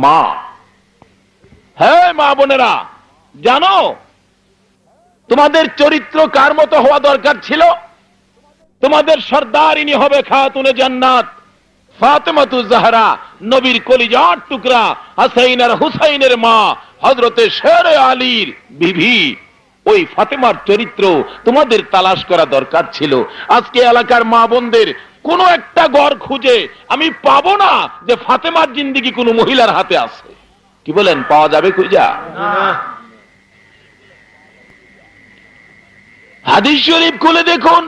মা। হ্যাঁ মা বোনেরা, জানো তোমাদের চরিত্র কার মতো হওয়া দরকার ছিল? তোমাদের সর্দারিনী হবে খাতুনে জান্নাত ফাতেমাতুজ জাহরা, নবীর কলিজার টুকরা হাসাইন আর হুসাইনের মা হযরতে শেরে আলীর বিবি। ওই ফাতেমার চরিত্র তোমাদের তালাশ করা দরকার ছিল। আজকে এলাকার মা বোনদের কোন একটা ঘর খুঁজে আমি পাবো না যে ফাতেমার জিন্দেগি কোন মহিলার হাতে আছে। কি বলেন, পাওয়া যাবে খুঁজা? হাদিস শরীফ খুলে দেখুন,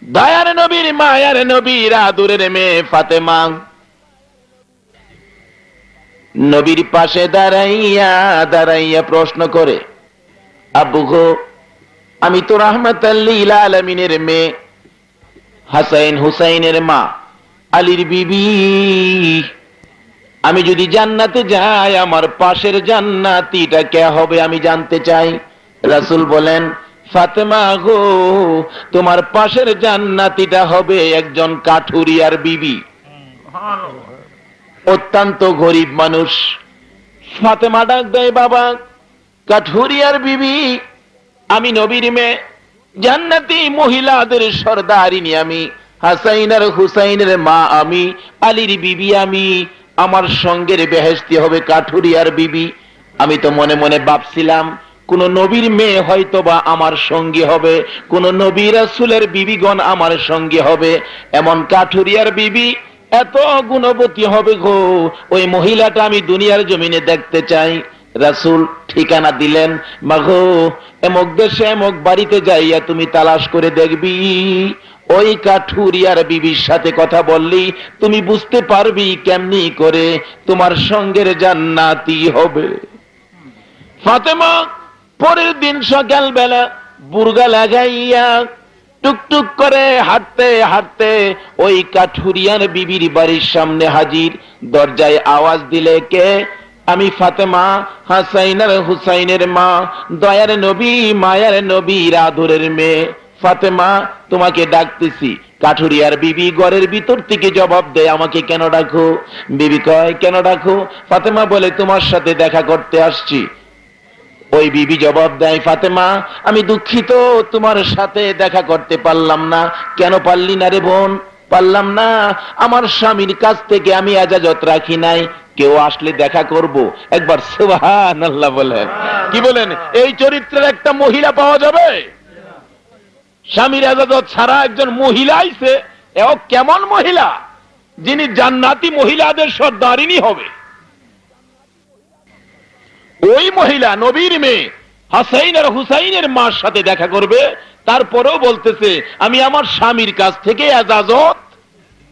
দয়ার নবীর মায়ার নবীর আদরের মেয়ে ফাতেমা নবীর পাশে দাঁড়াইয়া দাঁড়াইয়া প্রশ্ন করে, আব্বু গো, আমি তো রাহমাতাল লিল আলামিনের মেয়ে, হাসাইন হুসাইনের মা, আলীর বিবি। আমি যদি জান্নাতে যাই, আমার পাশের জান্নাতীটা কে হবে আমি জানতে চাই। রাসূল বলেন, ফাতেমা গো, তোমার পাশের জান্নাতীটা হবে একজন কাঠুরিয়ার বিবি, অত্যন্ত গরিব মানুষ। ফাতেমা ডাক দেয়, বাবা, কাঠুরিয়ার বিবি, আমি নবীর মেয়ে, জান্নাতি মহিলাদের সর্দারিনী আমি, হাসাইন আর হুসাইনের মা আমি, আলীর বিবি আমি, আমার সঙ্গের বেহেশতি হবে কাঠুরিয়ার বিবি। আমি তো মনে মনে ভাবছিলাম কোন নবীর মেয়ে হয়তো বা আমার সঙ্গী হবে, কোন নবী রাসূলের বিবিগণ আমার সঙ্গী হবে। এমন কাঠুরিয়ার বিবি এত গুণবতী হবে গো, ওই মহিলাটা আমি দুনিয়ার জমিনে দেখতে চাই। রাসূল ঠিকানা দিলেন, মাগো, এমক দেশে এমক বাড়িতে যাইয়া তুমি তালাশ করে দেখবি। ওই কাঠুরিয়ার বিবির সাথে কথা বললি তুমি বুঝতে পারবি কেমনি করে তোমার সঙ্গের জান্নাতি হবে। ফাতেমা পরের দিন সকাল বেলা বুরগা লাগাইয়া টুকটুক করে হাঁটতে হাঁটতে ওই কাঠুরিয়ার বিবির বাড়ির সামনে হাজির। দরজায় আওয়াজ দিলে, কে? আমি ফাতেমা, হাসাইন আর হুসাইনের মা, দয়ার নবী মায়ার নবীর আদরের মেয়ে ফাতেমা, তোমাকে ডাকতেছি। কাঠুরিয়ার বিবি ঘরের ভিতর থেকে জবাব দেয়, আমাকে কেন ডাকো? বিবি কয়, কেন ডাকো? ফাতেমা বলে, তোমার সাথে দেখা করতে আসছি। ওই বিবি জবাব দেয়, ফাতেমা, আমি দুঃখিত, তোমার সাথে দেখা করতে পারলাম না। কেন পারলি না রে বোন? পারলাম না, আমার স্বামীর কাছ থেকে আমি এজাজত রাখি নাই, কেউ আসলে দেখা করব। একবার সুবহানাল্লাহ বলেন। কি বলেন, এই চরিত্রের একটা মহিলা পাওয়া যাবে? স্বামীর এজাজত ছাড়া একজন মহিলা আইছে, এও কেমন মহিলা যিনি জান্নাতি মহিলাদের সর্দারিনী হবে? ওই মহিলা নবীর মেয়ে হাসাইন আর হুসাইনের মার সাথে দেখা করবে, তারপরেও বলতেছে আমি আমার স্বামীর কাছ থেকে এজাজত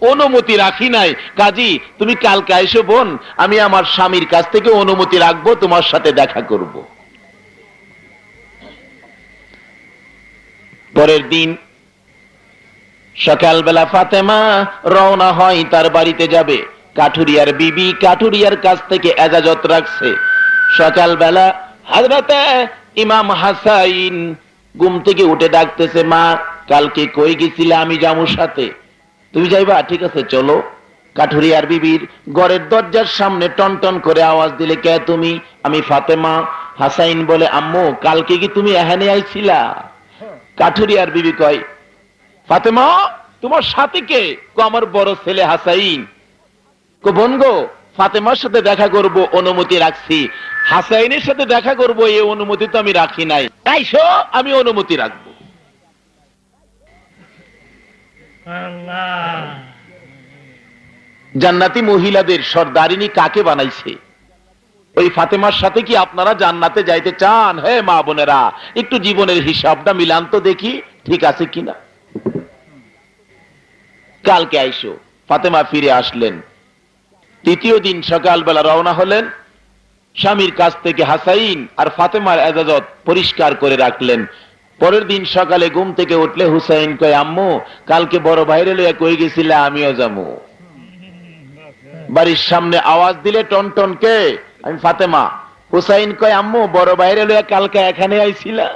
অনুমতি রাখি নাই, কাজী তুমি কালকে এসো বোন, আমি আমার স্বামীর কাছ থেকে অনুমতি রাখবো, তোমার সাথে দেখা করব। পরের দিন সকালবেলা ফাতেমা রওনা হয় তার বাড়িতে যাবে। কাঠুরিয়ার বিবি কাঠুরিয়ার কাছ থেকে এজাজত রাখছে। সকালবেলা হযরতে ইমাম হাসাইন ঘুম থেকে উঠে ডাকতেছে, মা, কালকে কই গেছিলে? আমি যাবো সাথে। তুমি যাইবা? ঠিক আছে, চলো। কাঠুরিয়ার বিবির ঘরের দরজার সামনে টনটন করে আওয়াজ দিলে, কে তুমি? আমি ফাতেমা। হাসাইন বলে, আম্মু, কালকে কি তুমি এখানে আইছিলা? কাঠুরিয়ার বিবি কয়, ফাতেমা, তোমার সাথে কে? আমার বড় ছেলে হাসাইন। বোন গো, ফাতেমার সাথে দেখা করব অনুমতি রাখছি, হাসাইনের সাথে দেখা করব এই অনুমতি তো আমি রাখি নাই, আইসো, আমি অনুমতি রাখবো। জান্নাতি মহিলাদের সর্দারিনী কাকে বানাইছে? ওই ফাতেমার সাথে কি আপনারা জান্নাতে যাইতে চান? হে মা বোনেরা, একটু জীবনের হিসাবটা মিলান তো দেখি ঠিক আছে কিনা। কালকে আইসো। ফাতেমা ফিরে আসলেন। তৃতীয় দিন সকালবেলা রওনা হলেন। স্বামীর কাছ থেকে হাসাইন আর ফাতেমার এজাজত পরিষ্কার করে রাখলেন। পরের দিন সকালে ঘুম থেকে উঠলে হুসাইন কয়, আম্মু, কালকে বড় বাইরে লইয়া কই গেছিলে? আমিও যাবো। বাড়ির সামনে আওয়াজ দিলে টনটন, কে? আমি ফাতেমা। হুসাইন কয়, আম্মু, বড় বাইরে লইয়া কালকে এখানে আইছিলা?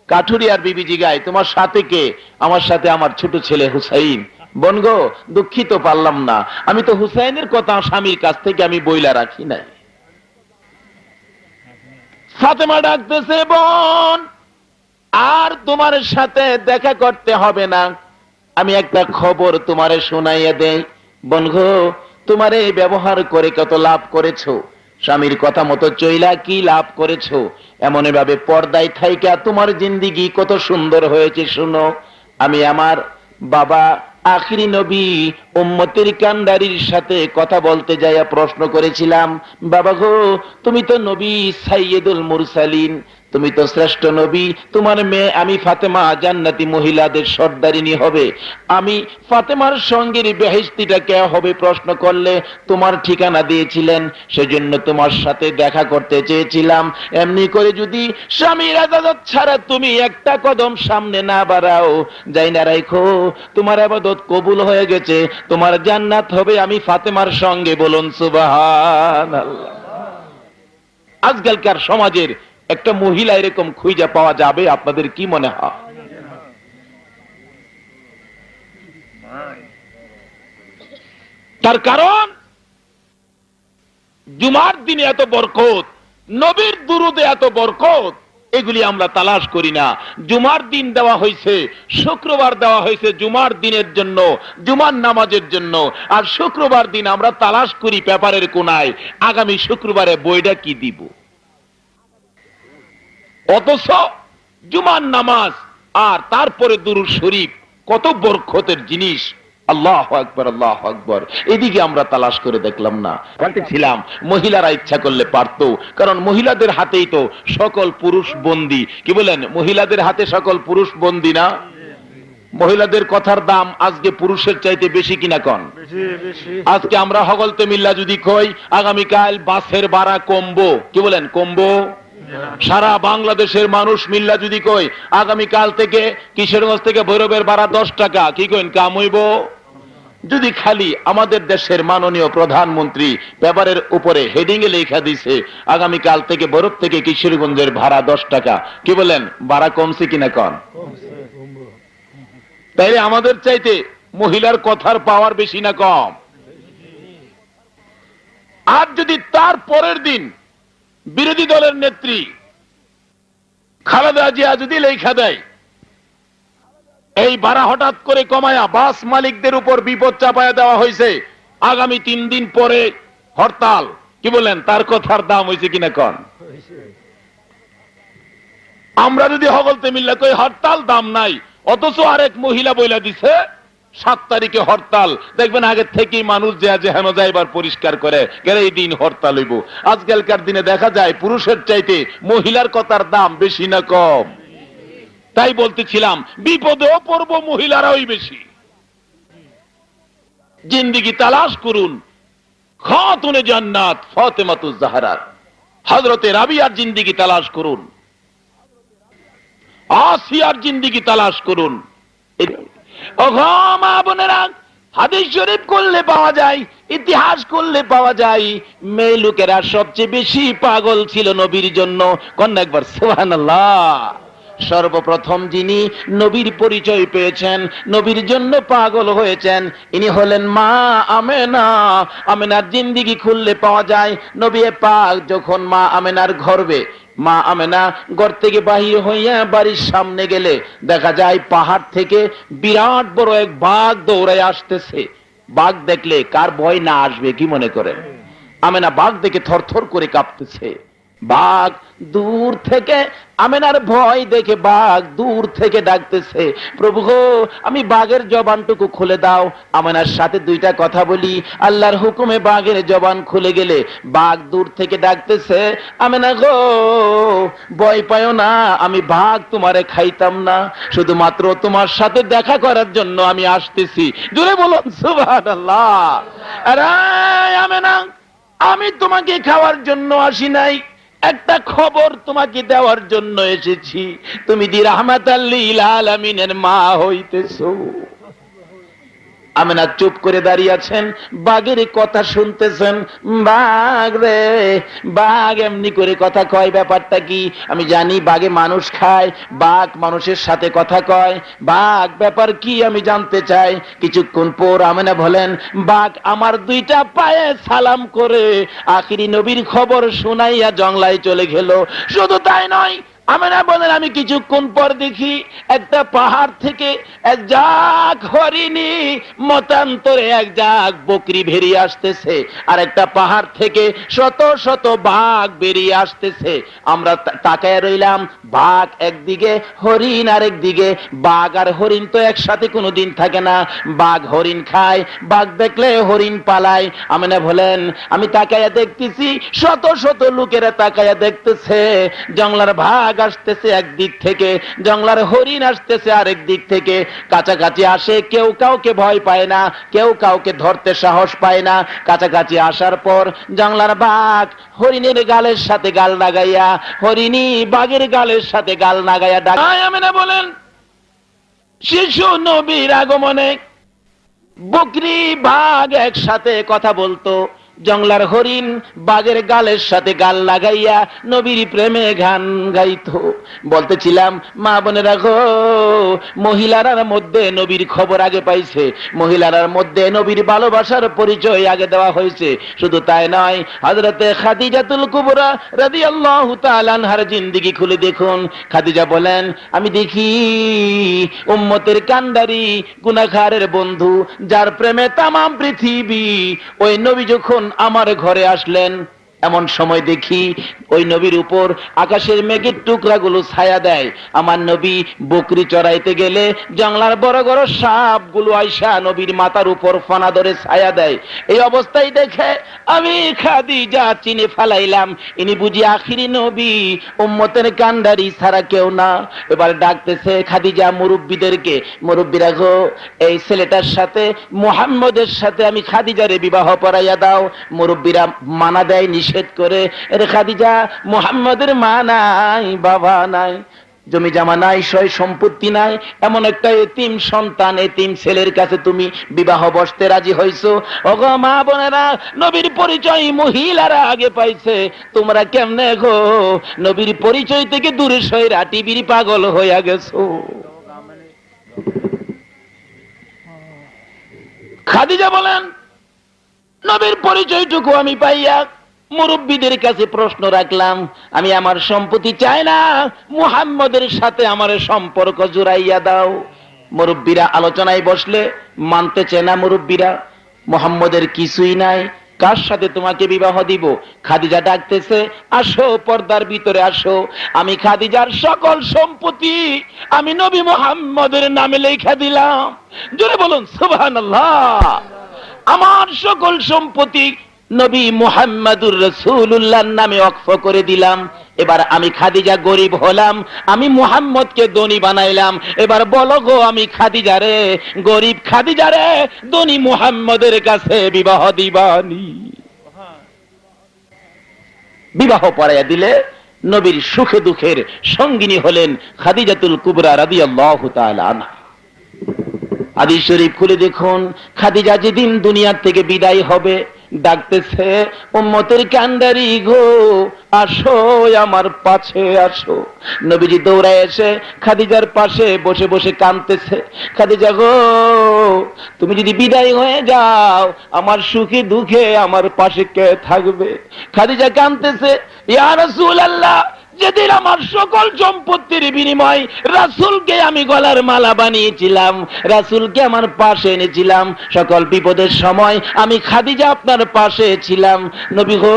কাঠুরিয়ার বিবি জিগায়, তোমার সাথে কে? আমার সাথে আমার ছোট ছেলে হুসাইন। বোন গো, দুঃখিত পারলাম না, আমি তো হুসাইনের কথা স্বামীর কাছ থেকে আমি বইলা রাখি নাই। ফাতেমা ডাকতেছে, বোন আর তোমার সাথে দেখা করতে হবে না, আমি একটা খবর তোমারে শোনাইয়া দেই। বোন গো, তোমার এই ব্যবহার করে কত লাভ করেছো, স্বামীর কথা মতো চইলা কি লাভ করেছো, এমন ভাবে পর্দায় থাইকা তোমার জিন্দিগি কত সুন্দর হয়েছে। শুনো, আমি আমার বাবা আখিরি নবী উম্মতের কান্ডারির সাথে কথা বলতে যাইয়া প্রশ্ন করেছিলাম, বাবা গো, তুমি তো নবী সাইয়্যিদুল মুরসালিন, তুমি তো শ্রেষ্ঠ নবী, তোমার মেয়ে আমি ফাতেমা জান্নাতি মহিলাদের সর্দারিনী হবে, আমি ফাতেমার সঙ্গের বেহেশতিটা কে হবে প্রশ্ন করলে তোমার ঠিকানা দিয়েছিলেন, সেজন্য তোমার সাথে দেখা করতে চেয়েছিলাম। এমনি করে যদি স্বামীর ইজাজত ছাড়া তুমি একটা কদম সামনে না বাড়াও, যাই না রাখো তোমার ইবাদত কবুল হয়ে গেছে, তোমার জান্নাত হবে আমি ফাতেমার সঙ্গে। বলুন সুবহানাল্লাহ। আজকালকার সমাজের একটা মহিলা এরকম খুঁজে পাওয়া যাবে? আপনাদের কি মনে হয়? তার কারণ জুমার দিনে এত বরকত, নবীর দুরুদে এত বরকত, এগুলি আমরা তালাশ করি না। জুমার দিন দেওয়া হয়েছে, শুক্রবার দেওয়া হয়েছে জুমার দিনের জন্য, জুমার নামাজের জন্য, আর শুক্রবার দিন আমরা তালাশ করি পেপারের কোনায় আগামী শুক্রবারে বইটা কি দিব। অথচ জুমার নামাজ আর তারপরে দুরূদ শরীফ কত বরকতের জিনিস। আল্লাহু আকবার, আল্লাহু আকবার। এদিকে আমরা তালাশ করে দেখলাম না। বলতেছিলাম মহিলারা ইচ্ছা করলে পারত, কারণ মহিলাদের হাতেই তো সকল পুরুষ বন্দী। কি বলেন? মহিলাদের হাতে সকল পুরুষ বন্দী না? মহিলাদের কথার দাম আজকে পুরুষের চাইতে বেশি কিনা কন? আজকে আমরা হগলতে মিল্লা যদি কই আগামীকাল বাসের ভাড়া কমবো, কি বলেন কমবো? সারা বাংলাদেশের মানুষ মিল্লা যদি কই আগামীকাল থেকে কিশোরগঞ্জ থেকে ভৈরবের ভাড়া 10 টাকা, কি কইন কাম হইব? যদি খালি আমাদের দেশের মাননীয় প্রধানমন্ত্রী পেপারের উপরে হেডিং এ লেখা দিছে আগামীকাল থেকে ভৈরব থেকে কিশোরগঞ্জের ভাড়া 10 টাকা, কি বলেন ভাড়া কমছে কিনা কন? তাইলে আমাদের চাইতে মহিলার কথার পাওয়ার বেশি না কম? আর যদি তার পরের দিন বিরোধী দলের নেত্রী খালেদা জিয়া যদি লেখা দেয় এই ভাড়া হঠাৎ করে কমায়া বাস মালিকদের উপর বিপদ চাপায়া দেওয়া হয়েছে, আগামী 3 দিন পরে হরতাল, কি বলেন তার কথার দাম হয়েছে কিনা কন? আমরা যদি হগলতে মিল্লা কই হরতাল দাম নাই, অথচ আরেক মহিলা বইলা দিছে 7 তারিখে হরতাল, দেখবেন আগে থেকেই মানুষ যেন যাইবার পরিষ্কার করে কেন এই দিন হরতাল হইব। আজকালকার দিনে দেখা যায় পুরুষের চাইতে মহিলার কথার দাম বেশি না কম? তাই বলতেছিলাম বিপদেও পড়ব মহিলারাই বেশি। জিন্দেগি তালাশ করুন খাতুনে জান্নাত ফাতেমাতুজ জাহরার, হযরতে রাবিয়ার জিন্দেগি তালাশ করুন, আসিয়ার জিন্দেগি তালাশ করুন। মা বোনেরা, হাদিস শরীফ করলে পাওয়া যায়, ইতিহাস করলে পাওয়া যায়, মেয়ে লোকেরা সবচেয়ে বেশি পাগল ছিল নবীর জন্য। কন্যা একবার সুবহানাল্লাহ। সর্বপ্রথম যিনি নবীর পরিচয় পেয়েছেন, নবীর জন্য পাগল হয়েছেন, ইনি হলেন মা আমেনা। আমেনার জিন্দেগি খুললে পাওয়া যায় নবী পাক যখন মা আমেনার গর্ভে, মা আমেনা ঘর থেকে বাহির হইয়া বাড়ির সামনে গেলে দেখা যায় পাহাড় থেকে বিরাট বড় এক বাঘ দৌড়ায় আসতেছে। বাঘ দেখলে কার ভয় না আসবে, কি মনে করেন? আমেনা বাঘ দেখে থরথর করে কাঁপতেছে। বাঘ দূর থেকে, আমেনার ভয় দেখে বাঘ দূর থেকে ডাকতেছে, প্রভু গো আমি বাঘের জবানটুকু খুলে দাও, আমেনার সাথে 2টা কথা বলি। আল্লাহর হুকুমে বাঘের জবান খুলে গেলে বাঘ দূর থেকে ডাকতেছে, আমেনা গো ভয় পায়ো না, আমি বাঘ তোমারে খাইতাম না, শুধুমাত্র তোমার সাথে দেখা করার জন্য আমি আসতেছি। জোরে বলুন সুবহানাল্লাহ। আরে আমেনা, আমি তোমাকে খাওয়ার জন্য আসি নাই, একটা খবর তোমাকে দেওয়ার জন্য এসেছি। তুমি দি রাহমাতাল লিল আলামিনের মা হইতেছো। আমেনা চুপ করে দাঁড়িয়ে আছেন, বাঘের কথা শুনতেছেন। বাঘ রে, বাঘ এমনি করে কথা কয়, ব্যাপারটা কি? আমি জানি বাঘে মানুষ খায়, বাঘ মানুষের সাথে কথা কয়, বাঘ ব্যাপার কি আমি জানতে চাই। কিছুক্ষণ পর আমেনা বলেন, বাঘ আমার দুইটা পায়ে সালাম করে আখিরি নবীর খবর শুনাইয়া জংলায় চলে গেল। শুধু তাই নয়, আমেনা বলেন, আমি কিছুক্ষণ পর দেখি একটা পাহাড় থেকে এক ঝাঁক হরিণী, মতান্তরে এক ঝাঁক বকরি বেরিয়ে আসতেছে, আর একটা পাহাড় থেকে শত শত বাঘ বেরিয়ে আসতেছে। আমরা তাকায় রইলাম, বাঘ একদিকে, হরিণ আরেক দিকে। বাঘ আর হরিণ তো একসাথে কোনোদিন থাকে না, বাঘ হরিণ খায়, বাঘ দেখলে হরিণ পালায়। আমেনা বলেন, আমি তাকায়া দেখতেছি, শত শত লোকেরা তাকায়া দেখতেছে। জংলার বাঘ আসতেছে একদিক থেকে, জংলার হরিণ আসতেছে আরেক দিক থেকে। কাছাকাছি আসে, কেউ কাউকে ভয় পায় না, কেউ কাউকে ধরতে সাহস পায় না। কাছাকাছি আসার পর জংলার বাঘ হরিণের গালের সাথে গাল লাগাইয়া, হরিণী বাঘের গালের সাথে গাল লাগাইয়া ডাকায়। আমেনা বলেন, শিশু নবীর আগমনে বকরি বাঘ একসাথে কথা বলতো, জংলার হরিণ বাঘের গালের সাথে গাল লাগাইয়া নবীর প্রেমে গান গাইতো। বলতেছিলাম, মা বোনেরা গো, মহিলারার মধ্যে নবীর খবর আগে পাইছে, মহিলারার মধ্যে নবীর ভালোবাসার পরিচয় আগে দেওয়া হয়েছে। শুধু তাই নয়, হযরতে খাদিজাতুল কুবরা রাদিয়াল্লাহু তাআলা আনহার জিন্দেগি খুলে দেখুন। খাদিজা বলেন, আমি দেখি উম্মতের কান্ডারি, গুনাহগারের বন্ধু, যার প্রেমে তামাম পৃথিবী, ওই নবী যখন আমার ঘরে আসলেন, এমন সময় দেখি ওই নবীর উপর আকাশের মেঘের টুকরাগুলো ছায়া দেয়। আমার নবী বকরি চড়াইতে গেলে জংলার বড় বড় সাপগুলো আইসা নবীর মাথার উপর ফানা ধরে ছায়া দেয়। এই অবস্থায় দেখে আমি খাদিজা চিনে ফেলাইলাম, ইনি বুঝি আখিরি নবী, উম্মতের কান্ডারি ছাড়া কেউ না। এবার ডাকতেছে খাদিজা মুরব্বীদেরকে, মুরব্বীরা গো, এই ছেলেটার সাথে, মুহাম্মদের সাথে আমি খাদিজারে বিবাহ পড়াইয়া দাও। মুরব্বীরা মানা দেয়, নিষেধ করে। এরে খাদিজা, মুহাম্মদের মা নাই, বাবা নাই, জমি জামা নাই, সয় সম্পত্তি নাই, এমন একটা এতিম সন্তান, এতিম ছেলের কাছে তুমি বিবাহ বসতে রাজি হইছো? ওগো মা বোনেরা, নবীর পরিচয় মহিলারা আগে পাইছে, তোমরা কেমনে গো নবীর পরিচয় থেকে দূরে সইরা টিভির পাগল হইয়া গেছো? খাদিজা বলেন, নবীর পরিচয়টুকু আমি পাইয়া মুরব্বীদের কাছে প্রশ্ন রাখলাম, আমি আমার সম্পত্তি চাই না, মুহাম্মদের সাথে আমার সম্পর্ক জুড়াইয়া দাও। মুরব্বীরা আলোচনায় বসলে মানতে চায় না। মুরব্বীরা, মুহাম্মদের কিছুই নাই, কার সাথে তোমাকে বিবাহ দিব? খাদিজা ডাকতেছে, আসো, পর্দার ভিতরে আসো। আমি খাদিজার সকল সম্পত্তি আমি নবী মুহাম্মদের নামে লেখা দিলাম। জোরে বলুন সুবহানাল্লাহ। আমার সকল সম্পত্তি নবী মুহাম্মাদুর রাসূলুল্লাহর নামে ওয়াকফ করে দিলাম। এবার আমি খাদিজা গরিব হলাম, আমি মুহাম্মদকে ধনী বানাইলাম। এবার বলো গো, আমি খাদিজারে, গরিব খাদিজারে ধনী মুহাম্মদের কাছে বিবাহ দিবানি? বিবাহ পড়াইয়া দিলে নবীর সুখে দুঃখের সঙ্গিনী হলেন খাদিজাতুল কুবরা রাদিয়াল্লাহু তাআলা আনহা। হাদিস শরীফ খুলে দেখুন, খাদিজা যেদিন দুনিয়ার থেকে বিদায় হবে, ডাকতেছে, উম্মতের কান্ডারি গো, আসো, আমার পাশে আসো। নবীজি দৌড়ায় এসে খাদিজার পাশে বসে বসে কাঁদতেছে। খাদিজা গো, তুমি যদি বিদায় হয়ে যাও, আমার সুখে দুঃখে আমার পাশে কে থাকবে? খাদিজা কাঁদতেছে, ইয়া রাসূলুল্লাহ, যেদিন আমার সকল সম্পত্তির বিনিময় রাসূলকে আমি গলার মালা বানিয়েছিলাম, রাসূলকে আমার পাশে এনেছিলাম, সকল বিপদের সময় আমি খাদিজা আপনার পাশে ছিলাম। নবী গো,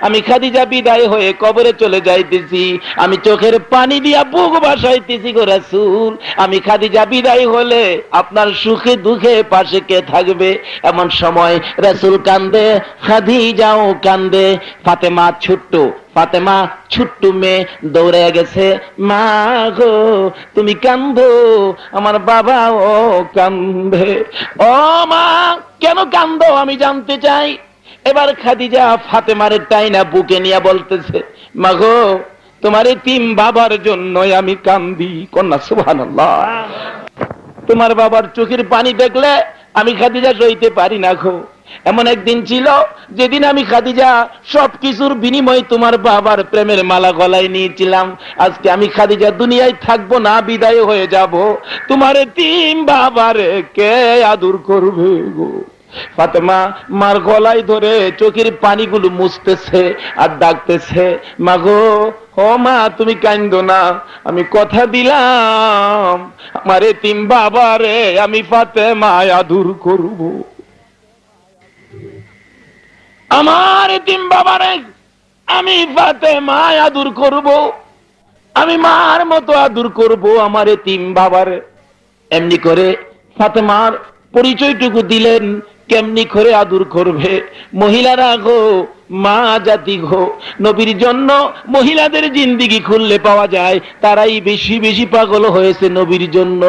আমি খাদিজা বিদায় হয়ে কবরে চলে যাইতেছি, আমি চোখের পানি দিয়া বুক ভাসাইতেছি গো রাসূল, আমি খাদিজা বিদায় হলে আপনার সুখে দুঃখে পাশে কে থাকবে? এমন সময় রাসূল কান্দে, খাদিজাও কান্দে। ফাতেমা ছোট্ট, ফাতেমা ছোট্ট মেয়ে দৌড়ে গেছে, মা গো তুমি কান্দো, আমার বাবাও কান্দে। ও মা, কেন কান্দো আমি জানতে চাই। এবার খাদিজা ফাতেমার টাইনা বুকে নিয়ে বলতেছে, মা গো, তোমার এতিম বাবার জন্যই আমি কান্দি। কন্যা সুবহানাল্লাহ। তোমার বাবার চোখের পানি দেখলে আমি খাদিজা সইতে পারি না গো। এমন একদিন ছিল যেদিন আমি খাদিজা সবকিছুর বিনিময়ে তোমার বাবার প্রেমের মালা গলায় নিয়েছিলাম। আজকে আমি খাদিজা দুনিয়ায় থাকবো না, বিদায় হয়ে যাব। তোমার তিন বাবারে কে আদর করবে গো? ফাতেমা মার গলায় ধরে চোখের পানিগুলো মুছতেছে আর ডাকতেছে, মা গো, ও মা, তুমি কান্দো না, আমি কথা দিলাম আমার এতিম বাবারে আমি ফাতেমা আদর করব। আমার এতিম বাবারে আমি ফাতেমা আদর করব, আমি মার মতো আদর করব আমার এতিম বাবারে। এমনি করে ফাতেমার পরিচয়টুকু দিলেন, কেমনি করে আদর করবে। মহিলারা গো, মা জাতি গো, নবীর জন্য মহিলাদের জিন্দিগি খুললে পাওয়া যায় তারাই বেশি বেশি পাগল হয়েছে নবীর জন্য।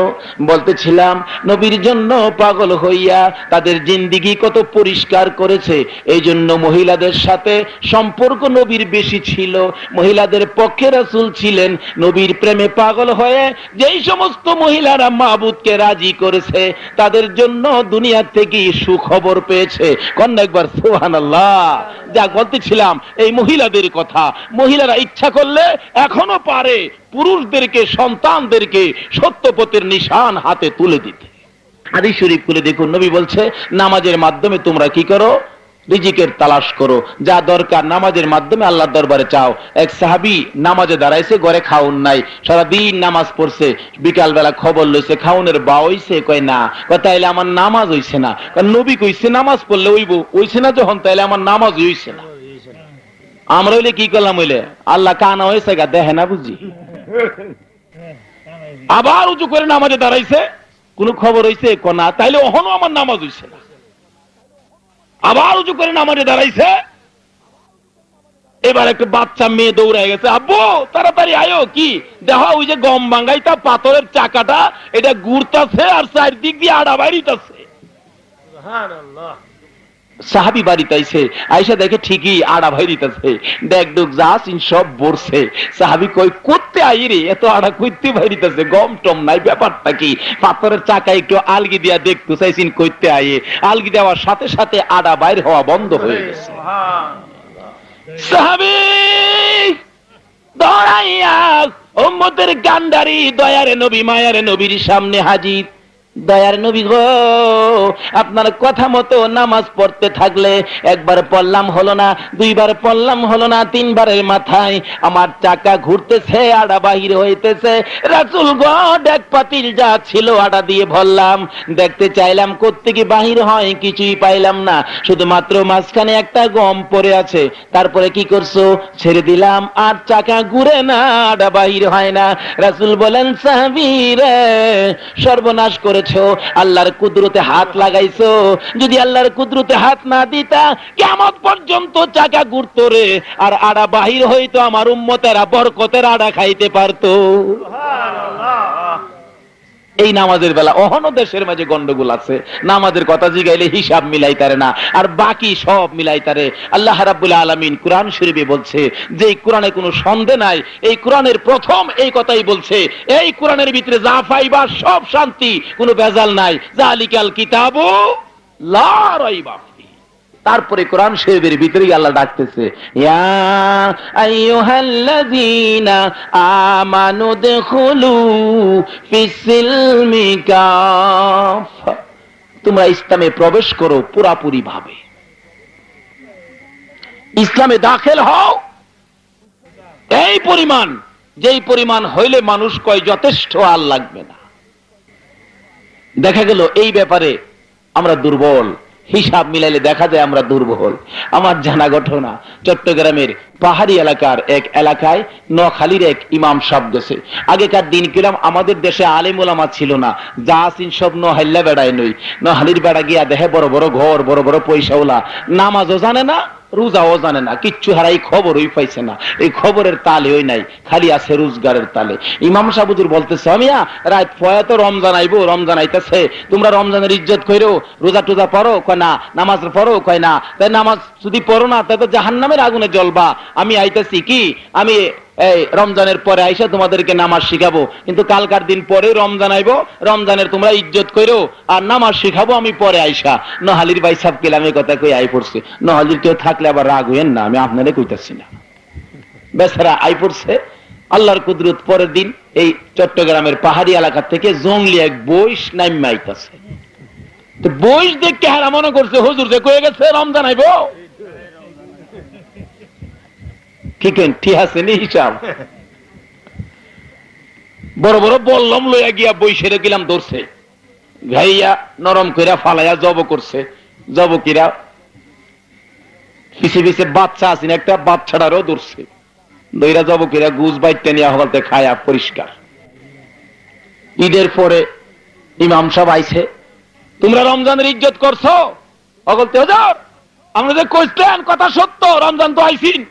বলতেছিলাম নবীর জন্য পাগল হইয়া তাদের জিন্দিগি কত পরিষ্কার করেছে। এই জন্য মহিলাদের সাথে সম্পর্ক নবীর বেশি ছিল। মহিলাদের পক্ষে রাসূল ছিলেন। নবীর প্রেমে পাগল হয়ে যেই সমস্ত মহিলারা মাবুদকে রাজি করেছে তাদের জন্য দুনিয়া থেকে সুখবর পেয়েছে। কন্যা একবার সুবহানাল্লাহ। যা বলতেছিলাম এই মহিলাদের কথা, মহিলারা ইচ্ছা করলে এখনো পারে পুরুষদেরকে, সন্তানদেরকে সত্য পথের নিশান হাতে তুলে দিতে। হাদিস শরীফ খুলে দেখুন, নবী বলছে নামাজের মাধ্যমে তোমরা কি করো? রিজিকের তালাশ করো। যা দরকার নামাজের মাধ্যমে আল্লাহর দরবারে চাও। এক সাহাবী নামাজে দাঁড়াইছে, ঘরে খাউন নাই, সারাদিন নামাজ পড়ছে, বিকাল বেলা খবর লইছে খাউনের বা হইছে, কয় না, তাইলে আমার নামাজ হইছে না। নবী কইছে নামাজ পড়লে হইব, হইছে না যখন, তাইলে আমার নামাজ হইছে না। আমরা হইলে কি করলাম? হইলে আল্লাহ কানা হয়েছে গা, দেখে না বুঝি। আবার উঁচু করে নামাজে দাঁড়াইছে, কোন খবর হইছে না, তাইলে ওহনো আমার নামাজ হইছে না। আবার উঁচু করে নামাজে দাঁড়াইছে, এবার একটা বাচ্চা মেয়ে দৌড়ায় গেছে, আব্বু তাড়াতাড়ি আয়ো, কি দেখো ওই যে গম ভাঙ্গাইতা পাথরের চাকাটা এটা ঘুরতাছে আর চারদিক দিয়ে আড়া বাইরিতাছে। সাহাবি বাড়িতে আইছে, আইসা দেখে ঠিকই আড়া বাইরিতাছে, দেখ ডুক যাসিন সব বসছে। সাহাবি কই করতে আই রে, এত আড়া কইতে বাইরিতাছে, গম টম নাই, ব্যাপারটা কি? পাথরের চাকা একটু আলগি দিয়া দেখতে চাইছিন, কইতে আইয়ে আলগি দেওয়ার সাথে সাথে আড়া বাইর হওয়া বন্ধ হয়ে গেছে। সাহাবী দৌড়াইয়া উম্মতের গান্ডারি দয়ারে নবী মায়ারে নবীর সামনে হাজির। দয়ার নবী গো, আপনার কথা মতো নামাজ পড়তে থাকলে একবার পড়লাম হলো না, দুইবার পড়লাম হলো না, তিনবারের মাথায় আমার চাকা ঘুরতেছে, আড়া বাহির হইতেছে। রাসূল গো, ডেক পাতিল যা ছিল আড়া দিয়ে ভরলাম, দেখতে চাইলাম কোত্থেকে বাহির হয়, কিছুই পাইলাম না, শুধুমাত্র মাঝখানে একটা গম পড়ে আছে। তারপরে কি করছো? ছেড়ে দিলাম, আর চাকা ঘুরে না, আড়া বাহির হয় না। রাসূল বলেন, সাহাবী রে, সর্বনাশ করে আল্লাহর কুদরতে হাত লাগাইছো, যদি আল্লাহর কুদরতে হাত না দিতা কিয়ামত পর্যন্ত চাকা ঘুরতো রে, আর আড়া বাহির হইতো, আমার উম্মতেরা বরকতের আড়া খাইতে পারতো। এই নামাজের বেলা অহনো দেশের মাঝে গন্ডগোল আছে, নামাজের কথা জিগাইলে হিসাব মিলাইতারে না, আর বাকি সব মিলাইতারে। আল্লাহ রাব্বুল আলামিন কুরআন শরীফে বলছে যে এই কোরআনে কোনো সন্দেহ নাই, এই কোরআনের প্রথম এই কথাই বলছে, এই কোরআনের ভিতরে যা পাইবা সব শান্তি, কোনো ভেজাল নাই। যালিকাল কিতাবু লা রাইবা। তারপরে কোরআন শরীফের ভিতরেই আল্লাহ ডাকতেছে, ইয়া আইয়ুহাল্লাযীনা আমানু দুখুলু ফিস-সিলমি কাফা, তোমরা ইসলামে প্রবেশ করো পুরাপুরি ভাবে, ইসলামে দাখিল হও। এই পরিমাণ, যেই পরিমাণ হইলে মানুষ কয় যথেষ্ট, আর লাগবে না। দেখা গেল এই ব্যাপারে আমরা দুর্বল, হিসাব মিলাইলে দেখা যায় আমরা দুর্বল। আমার জানা ঘটনা, চট্টগ্রামের পাহাড়ি এলাকার এক এলাকায় নোয়াখালীর এক ইমাম সাহেব গেছে। আগেকার দিন কিরাম আমাদের দেশে আলেম ওলামা ছিল না, যা আছেন সব নোহাইল্লা বেড়ায় নই। নোহালির বেড়া গিয়া দেখে বড় বড় ঘর, বড় বড় পয়সাওয়ালা, নামাজও জানে না, রোজাও জানে না, কিচ্ছু হারাই খবরই পাইছে না। এই খবরের তালে ওই নাই, খালি আছে রোজগারের তালে। ইমাম সাহেব হুজুর বলতেছে, আমিয়া রাত পয়া তো রমজান আইবো, রমজান আইতেছে, তোমরা রমজানের ইজ্জত কইরো, রোজা টোজা পড়ো, কয় না, নামাজ পড়ো, কয় না। তাই নামাজ যদি পড়ো না তাই তো জাহান্নামের আগুনে জ্বলবা। আমি আইতেছি কি, আমি এই রমজানের পরে আইসা তোমাদেরকে নামাজ শিখাবো, কিন্তু কালকার দিন পরে রমজান আইবো, রমজানের তোমরা ইজ্জত করো আর নামাজ শিখাবো আমি পরে আইসা। নহালির ভাই সাহেব কেলামে কথা কই আই পড়ছে। নহালির কেউ থাকলে আবার রাগ হইেন না, আমি আপনারে কইতাছি না। বেচারা আই পড়ছে। আল্লাহর কুদরত পরের দিন এই চট্টগ্রামের পাহাড়ি এলাকা থেকে জঙ্গলি এক বইস নাইমা আইতাছে। তো বইস দেখে হারা মনে করছে হুজুর যে কয়ে গেছে রমজান আইবো। ঠিক আছে নি হিসাব। বড় বড় বললাম লইয়া গিয়া বইসেরে গেলাম ধরছে, ঘাইয়া নরম কইরা ফালাইয়া জব করছে। জবকিরা পিছে পিছে বাচ্চা আছেন, একটা বাচ্চাটারও ধরছে, দইরা জবকিরা গুজ বাইতে নিয়ে হলতে খায়া পরিষ্কার। ঈদের পরে ইমাম সাহেব আইছে, তোমরা রমজানের ইজ্জত করছো? অগলতে হুজুর আমরা যে কইছেন কথা সত্য, রমজান তো আইছিন,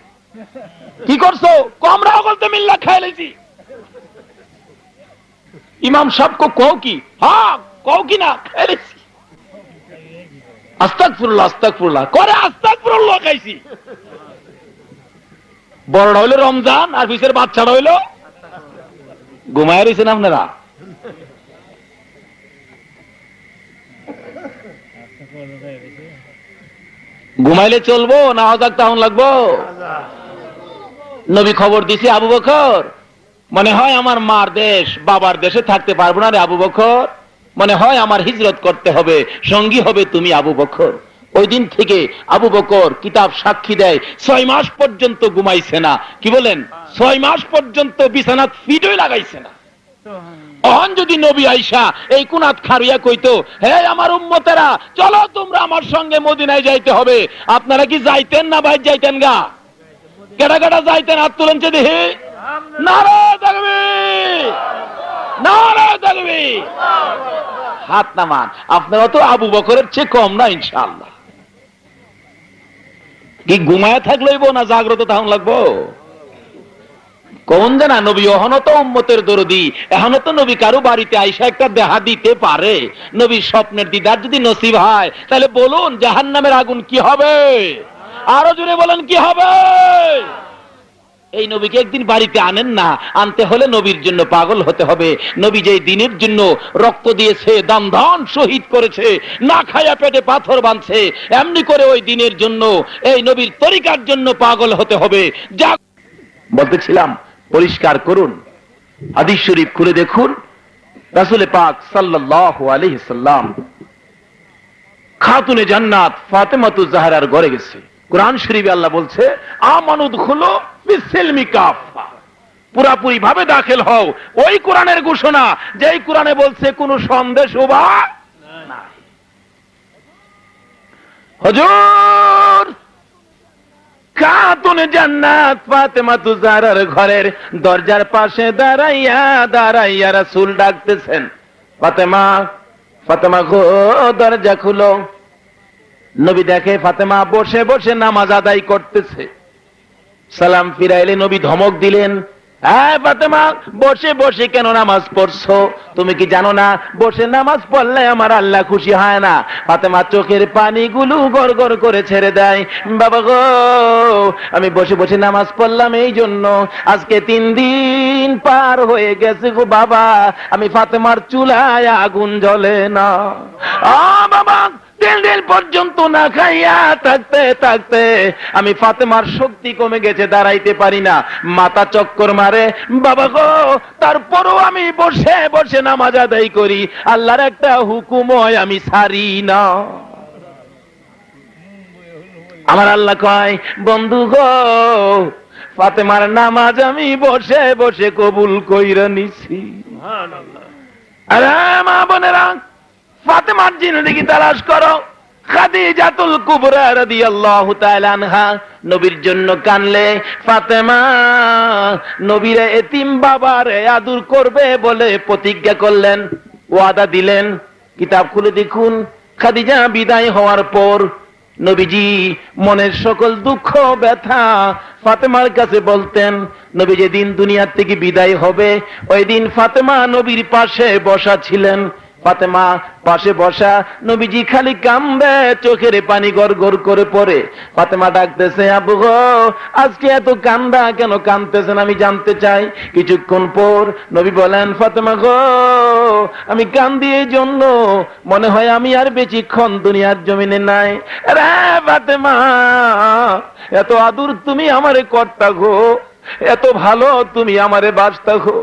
কি করছো? কমরা অগলতে মিল্লা খাই লাইছি। ইমাম সাহেব কও কি? হ্যাঁ কও কি না খাই লাইছি। আস্তাগফিরুল্লাহ আস্তাগফিরুল্লাহ করে আস্তাগফিরুল্লাহ খাইছি। বড়টা হইলো রমজান আর পিছের বাচ্চাটা হইলো ঘুমায় রয়েছেন আপনারা। ঘুমাইলে চলবো না হজাক তাহন লাগবো? নবী খবর দিছে আবু বকর, মনে হয় আমার মার দেশ বাবার দেশে থাকতে পারবো না রে আবু বকর, মনে হয় আমার হিজরত করতে হবে, সঙ্গী হবে তুমি আবু বকর। ওই দিন থেকে আবু বকর কিতাব সাক্ষী দেয় 6 মাস পর্যন্ত ঘুমাইছে না। কি বলেন? 6 মাস পর্যন্ত বিছানাত ফিটই লাগাইছে না। অহন যদি নবী আইসা এই কুনাত খারিয়া কইতো, হে আমার উম্মতেরা চলো তোমরা আমার সঙ্গে মদিনায় যাইতে হবে, আপনারা কি যাইতেন না ভাই যাইতেন গা? কেডা কেডা যাইতেন হাত তুলেন দেখি। নারায়ে তাকবীর, নারায়ে তাকবীর। হাত নামান। আপনারা তো আবু বকরের চেয়ে কম না ইনশাআল্লাহ। কি ঘুমায় থাকলেইব না জাগ্রত তাহন লাগবো? কোন জানা নবী এখনো তো উম্মতের দরদি, এখনো তো নবী কারো বাড়িতে আইসা একটা দেহা দিতে পারে। নবীর স্বপ্নের দিদার যদি নসিব হয় তাহলে বলুন জাহান্নামের আগুন কি হবে? আরো জোরে বলেন কি হবে? এই নবীকে একদিন বাড়িতে আনেন না, আনতে হলে নবীর জন্য পাগল হতে হবে। নবী যে দিনের জন্য রক্ত দিয়েছে, দাম ধান শহীদ করেছে, না খায়া পেটে পাথর বাঁধছে, এমনি করে ওই দিনের জন্য এই নবীর তরিকার জন্য পাগল হতে হবে। যা বলতেছিলাম পরিষ্কার করুন, হাদিস শরীফ খুলে দেখুন। রাসূল পাক সাল্লাল্লাহু আলাইহি সাল্লাম খাতুনে জান্নাত ফাতেমাতুজ জাহরার ঘরে গেছে। কোরআন শরীফে আল্লাহ বলছে আমানুদখুলু বিসিলমি কাফা, পুরাপুরি ভাবে দাখিল হও। ওই কোরআনের ঘোষণা যেই কোরআনে বলছে কোনো সন্দেহ শোভা নাই। হুজুর খাতুনে জান্নাত ফাতেমাতুজ জাহরার ঘরের দরজার পাশে দাঁড়াইয়া দাঁড়াইয়া রাসূল ডাকতেছেন, ফাতেমা ফাতেমা গো দরজা খুলো। নবী দেখে ফাতেমা বসে বসে নামাজ আদায় করতেছে। সালাম ফিরাইলে নবী ধমক দিলেন, হ্যাঁ ফাতেমা বসে বসে কেন নামাজ পড়ছো? তুমি কি জানো না বসে নামাজ পড়লে আমার আল্লাহ খুশি হয় না? ফাতেমা চোখের পানিগুলো গড় গড় করে ছেড়ে দেয়, বাবা গো আমি বসে বসে নামাজ পড়লাম এই জন্য আজকে 3 দিন পার হয়ে গেছে গো বাবা, আমি ফাতেমার চুলায় আগুন জ্বলে না। বাবা 3 দিন পর্যন্ত না খাইয়া থাকতে থাকতে আমি ফাতেমার শক্তি কমে গেছে, দাঁড়াইতে পারি না, মাথা চক্কর মারে বাবা গো, তারপরও আমি বসে বসে নামাজ আদায় করি, আল্লাহর একটা হুকুম হয় আমি ছাড়ি না। আমার আল্লাহ কয় বন্ধু গো ফাতেমার নামাজ আমি বসে বসে কবুল কইরা নিছি। সুবহানাল্লাহ। আরে মা বোনেরা ফাতেমার জিন্দেগি তালাশ করো। খাদিজাতুল কুবরা রাদিয়াল্লাহু তাআলা আনহা নবীর জন্য কানলে, ফাতেমা নবীর এতিম বাবারে আদর করবে বলে প্রতিজ্ঞা করলেন, ওয়াদা দিলেন। কিতাব খুলে দেখুন, খাদিজা বিদায় হওয়ার পর নবীজি মনের সকল দুঃখ ব্যথা ফাতেমার কাছে বলতেন। নবী যেদিন দুনিয়ার থেকে বিদায় হবে ওই দিন ফাতেমা নবীর পাশে বসা ছিলেন। ফাতেমা পাশে বসা, নবীজি খালি কান্দে, চোখের পানি গড় গড় করে পড়ে। ফাতেমা ডাকতেছে, আবু গো আজকে এত কান্দা কেন, কান্দতেছেন আমি জানতে চাই। কিছুক্ষণ পর নবী বলেন, ফাতেমা গো আমি কান্দি এই জন্য, মনে হয় আমি আর বেশিক্ষণ দুনিয়ার জমিনে নাই। রে ফাতেমা, এত আদর তুমি আমারে করতা গো, এত ভালো তুমি আমারে বাসতা গো।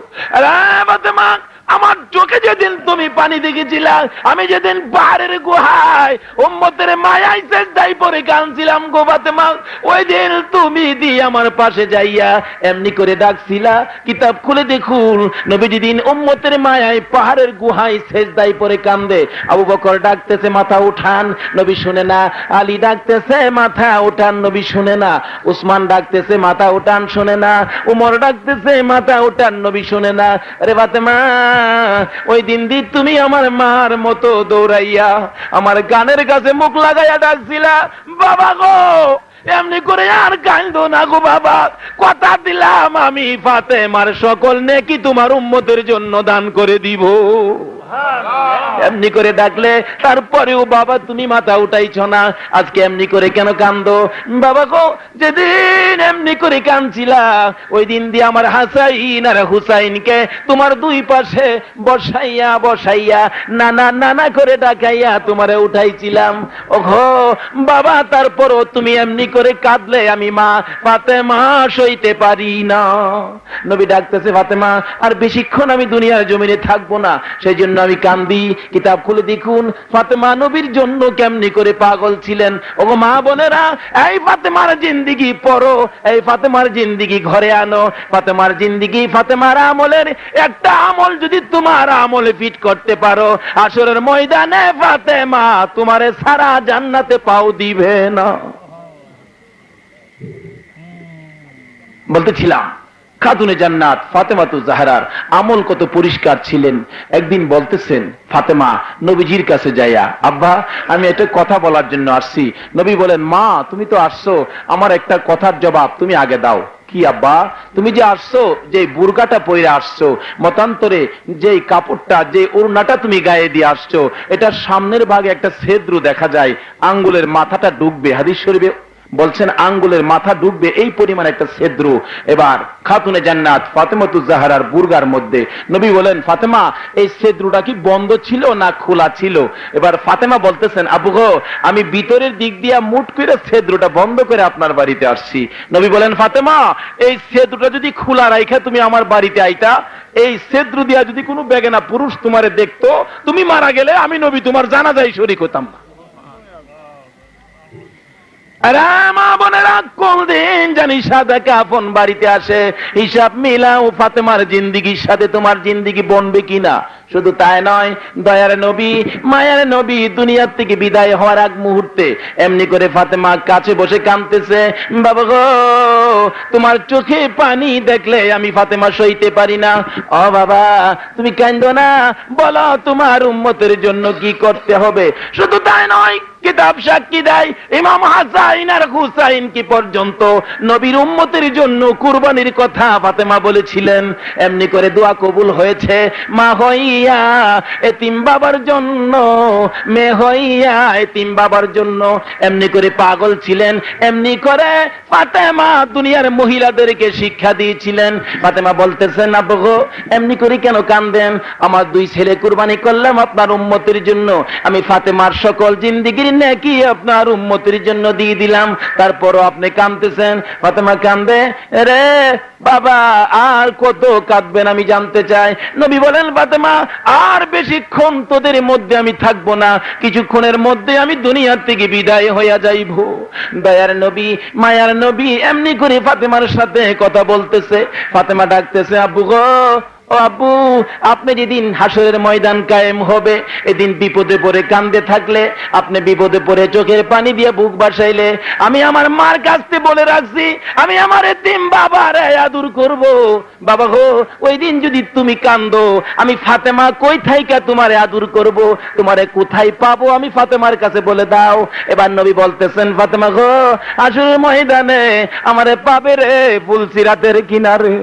রে ফাতেমা, আমার চোখে যেদিন তুমি পানি দেখেছিলা, আমি যেদিন পাহাড়ের গুহায় উম্মতের মায়ায় সেজদায় পড়ে কাঁদছিলাম গো ফাতেমা, ওই দিন তুমি আমার পাশে যাইয়া এমনি করে ডাকছিলা। কিতাব খুলে দেখুন, নবী যেদিন উম্মতের মায়ায় পাহাড়ের গুহায় সেজদায় পড়ে কান্দে, আবু বকর ডাকতেছে মাথা উঠান, নবী শুনে না। আলী ডাকতেছে মাথা উঠান, নবী শুনে না। উসমান ডাকতেছে মাথা উঠান, শুনে না। উমর ডাকতেছে মাথা উঠান, নবী শুনে না। আরে ফাতেমা, ওই দিন তুমি আমার মার মতো দৌড়াইয়া আমার গানের কাছে মুখ লাগাইয়া ডাকছিলা, বাবা গো এমনি করে আর কান্দো না গো বাবা, কথা দিলাম আমি ফাতেমার সকল নেকি তোমার উম্মতের জন্য দান করে দিব। এমনি করে ডাকলে তারপরেও বাবা তুমি মাথা উঠাইছ না, আজকে এমনি করে কেন কান্দো? বাবা গো যেদিন এমনি করে কাঁদছিলা, ওই দিন দিয়ে আমার হাসাইন আর হুসাইনকে তোমার দুই পাশে বসাইয়া বসাইয়া নানা নানা করে ডাকাইয়া তোমারে উঠাইছিলাম। ওগো বাবা, তারপরও তুমি এমনি করে কাঁদলে আমি মা ফাতেমা সইতে পারি না। নবী ডাকতেছে, ফাতেমা আর বেশিক্ষণ আমি দুনিয়ার জমিনে থাকবো না, সেই জন্য আমি কান্দি। কিতাব খুলে দেখুন, ফাতেমা নবীর জন্য কেমনি করে পাগল ছিলেন। ওগো মা বোনেরা, এই ফাতেমার জিন্দিগি পড়ো, এই ফাতেমার জিন্দিগি ঘরে আনো। ফাতেমার জিন্দিগি, ফাতেমার আমলের একটা আমল যদি তোমার আমলে ফিট করতে পারো, আসরের ময়দানে ফাতেমা তোমারে সারা জান্নাতে পাও দিবে না। বলতেছিলাম খাতুনে জান্নাত ফাতেমাতু জাহরার আমল কত পরিষ্কার ছিলেন। একদিন বলতেছেন ফাতেমা নবীজির কাছে যাইয়া, আব্বা আমি একটা কথা বলার জন্য আসছি। নবী বলেন, মা তুমি তো আসছো, আমার একটা কথার জবাব তুমি আগে দাও। কি আব্বা? তুমি যে আসছো, যে বুরকাটা পরে আসছো, মতান্তরে যে কাপড়টা, যে ওড়নাটা তুমি গায়ে দিয়ে আসছো, এটার সামনের ভাগে একটা ছিদ্র দেখা যায়, আঙ্গুলের মাথাটা ডুববে। হাদিস শরীফে বলছেন আঙ্গুলের মাথা ডুববে, এই পরিমাণ একটা ছিদ্র। এবার খাতুনে জান্নাত ফাতেমাতু জাহরার বুরগার মধ্যে নবী বলেন, ফাতেমা এই ছিদ্রটা কি বন্ধ ছিল না খোলা ছিল? এবার ফাতেমা বলতেছেন, আবু গো আমি ভিতরের দিক দিয়া মুট করে ছিদ্রটা বন্ধ করে আপনার বাড়িতে আসছি। নবী বলেন, ফাতেমা এই ছিদ্রটা যদি খোলা রাইখা তুমি আমার বাড়িতে আইতা, এই ছিদ্র দিয়া যদি কোনো বেগানা পুরুষ তোমারে দেখতো, তুমি মারা গেলে আমি নবী তোমার জানাজায় শরীক হতাম না। মা বোনেরা, কোনদিন জানি সাদা কাফন বাড়িতে আসে, হিসাব মিলাও ফাতেমার জিন্দিগির সাথে তোমার জিন্দিগি বনবে কিনা। শুধু তাই নয়, দয়ার নবী মায়ার নবী দুনিয়ার থেকে বিদায় হওয়ার আগ মুহূর্তে এমনি করে ফাতেমা কাছে বসে কাঁদতেছে, বাবা গো তোমার চোখে পানি দেখলে আমি ফাতেমা সইতে পারি না। ও বাবা তুমি কাঁদো না, বলো তোমার উম্মতের জন্য কি করতে হবে। শুধু তাই নয়, কিতাব সাক্ষী দেয় ইমাম হাসান আর হুসাইন কি পর্যন্ত নবীর উম্মতের জন্য কুরবানির কথা ফাতেমা বলেছিলেন। এমনি করে দোয়া কবুল হয়েছে। মা হইয়া এতিম বাবার জন্য, মেয়ে হইয়া এতিম বাবার জন্য এমনি করে পাগল ছিলেন। এমনি করে ফাতেমা দুনিয়ার মহিলাদেরকে শিক্ষা দিয়েছিলেন। ফাতেমা বলতেছেন, আব্বু গো এমনি করে কেন কান্দেন? আমার দুই ছেলে কুরবানি করলাম আপনার উম্মতের জন্য, আমি ফাতেমার সকল জিন্দিগির নাকি আপনার উম্মতের জন্য দিয়ে দিলাম, তারপরও আপনি কাঁদতেছেন। ফাতেমা কান্দে, রে বাবা আর কত কাঁদবেন আমি জানতে চাই। নবী বলেন, ফাতেমা আর বেশিক্ষণ তোদের মধ্যে আমি থাকবো না, কিছুক্ষণের মধ্যে আমি দুনিয়ার থেকে বিদায় হইয়া যাইব। দয়ার নবী মায়ার নবী এমনি করে ফাতেমার সাথে কথা বলতেছে। ফাতেমা ডাকতেছে, আব্বু গো ও আব্বু, আপনি যেদিন হাসরের ময়দান কায়েম হবে, এদিন বিপদে পড়ে কান্দে থাকলে, আপনি বিপদে পড়ে চোখের পানি দিয়ে বুক বাসাইলে, আমি আমার মার কাছে বলে রাখছি আমি আমার এতিম বাবার আদর করব। বাবা গো ওই দিন যদি তুমি কান্দো, আমি ফাতেমা কই থাইকা তোমারে আদর করব, তোমারে কোথায় পাবো আমি ফাতেমার কাছে বলে দাও। এবার নবী বলতেছেন, ফাতেমা গো হাসরের ময়দানে আমারে পাবে রে ফুলসিরাতের কিনারে।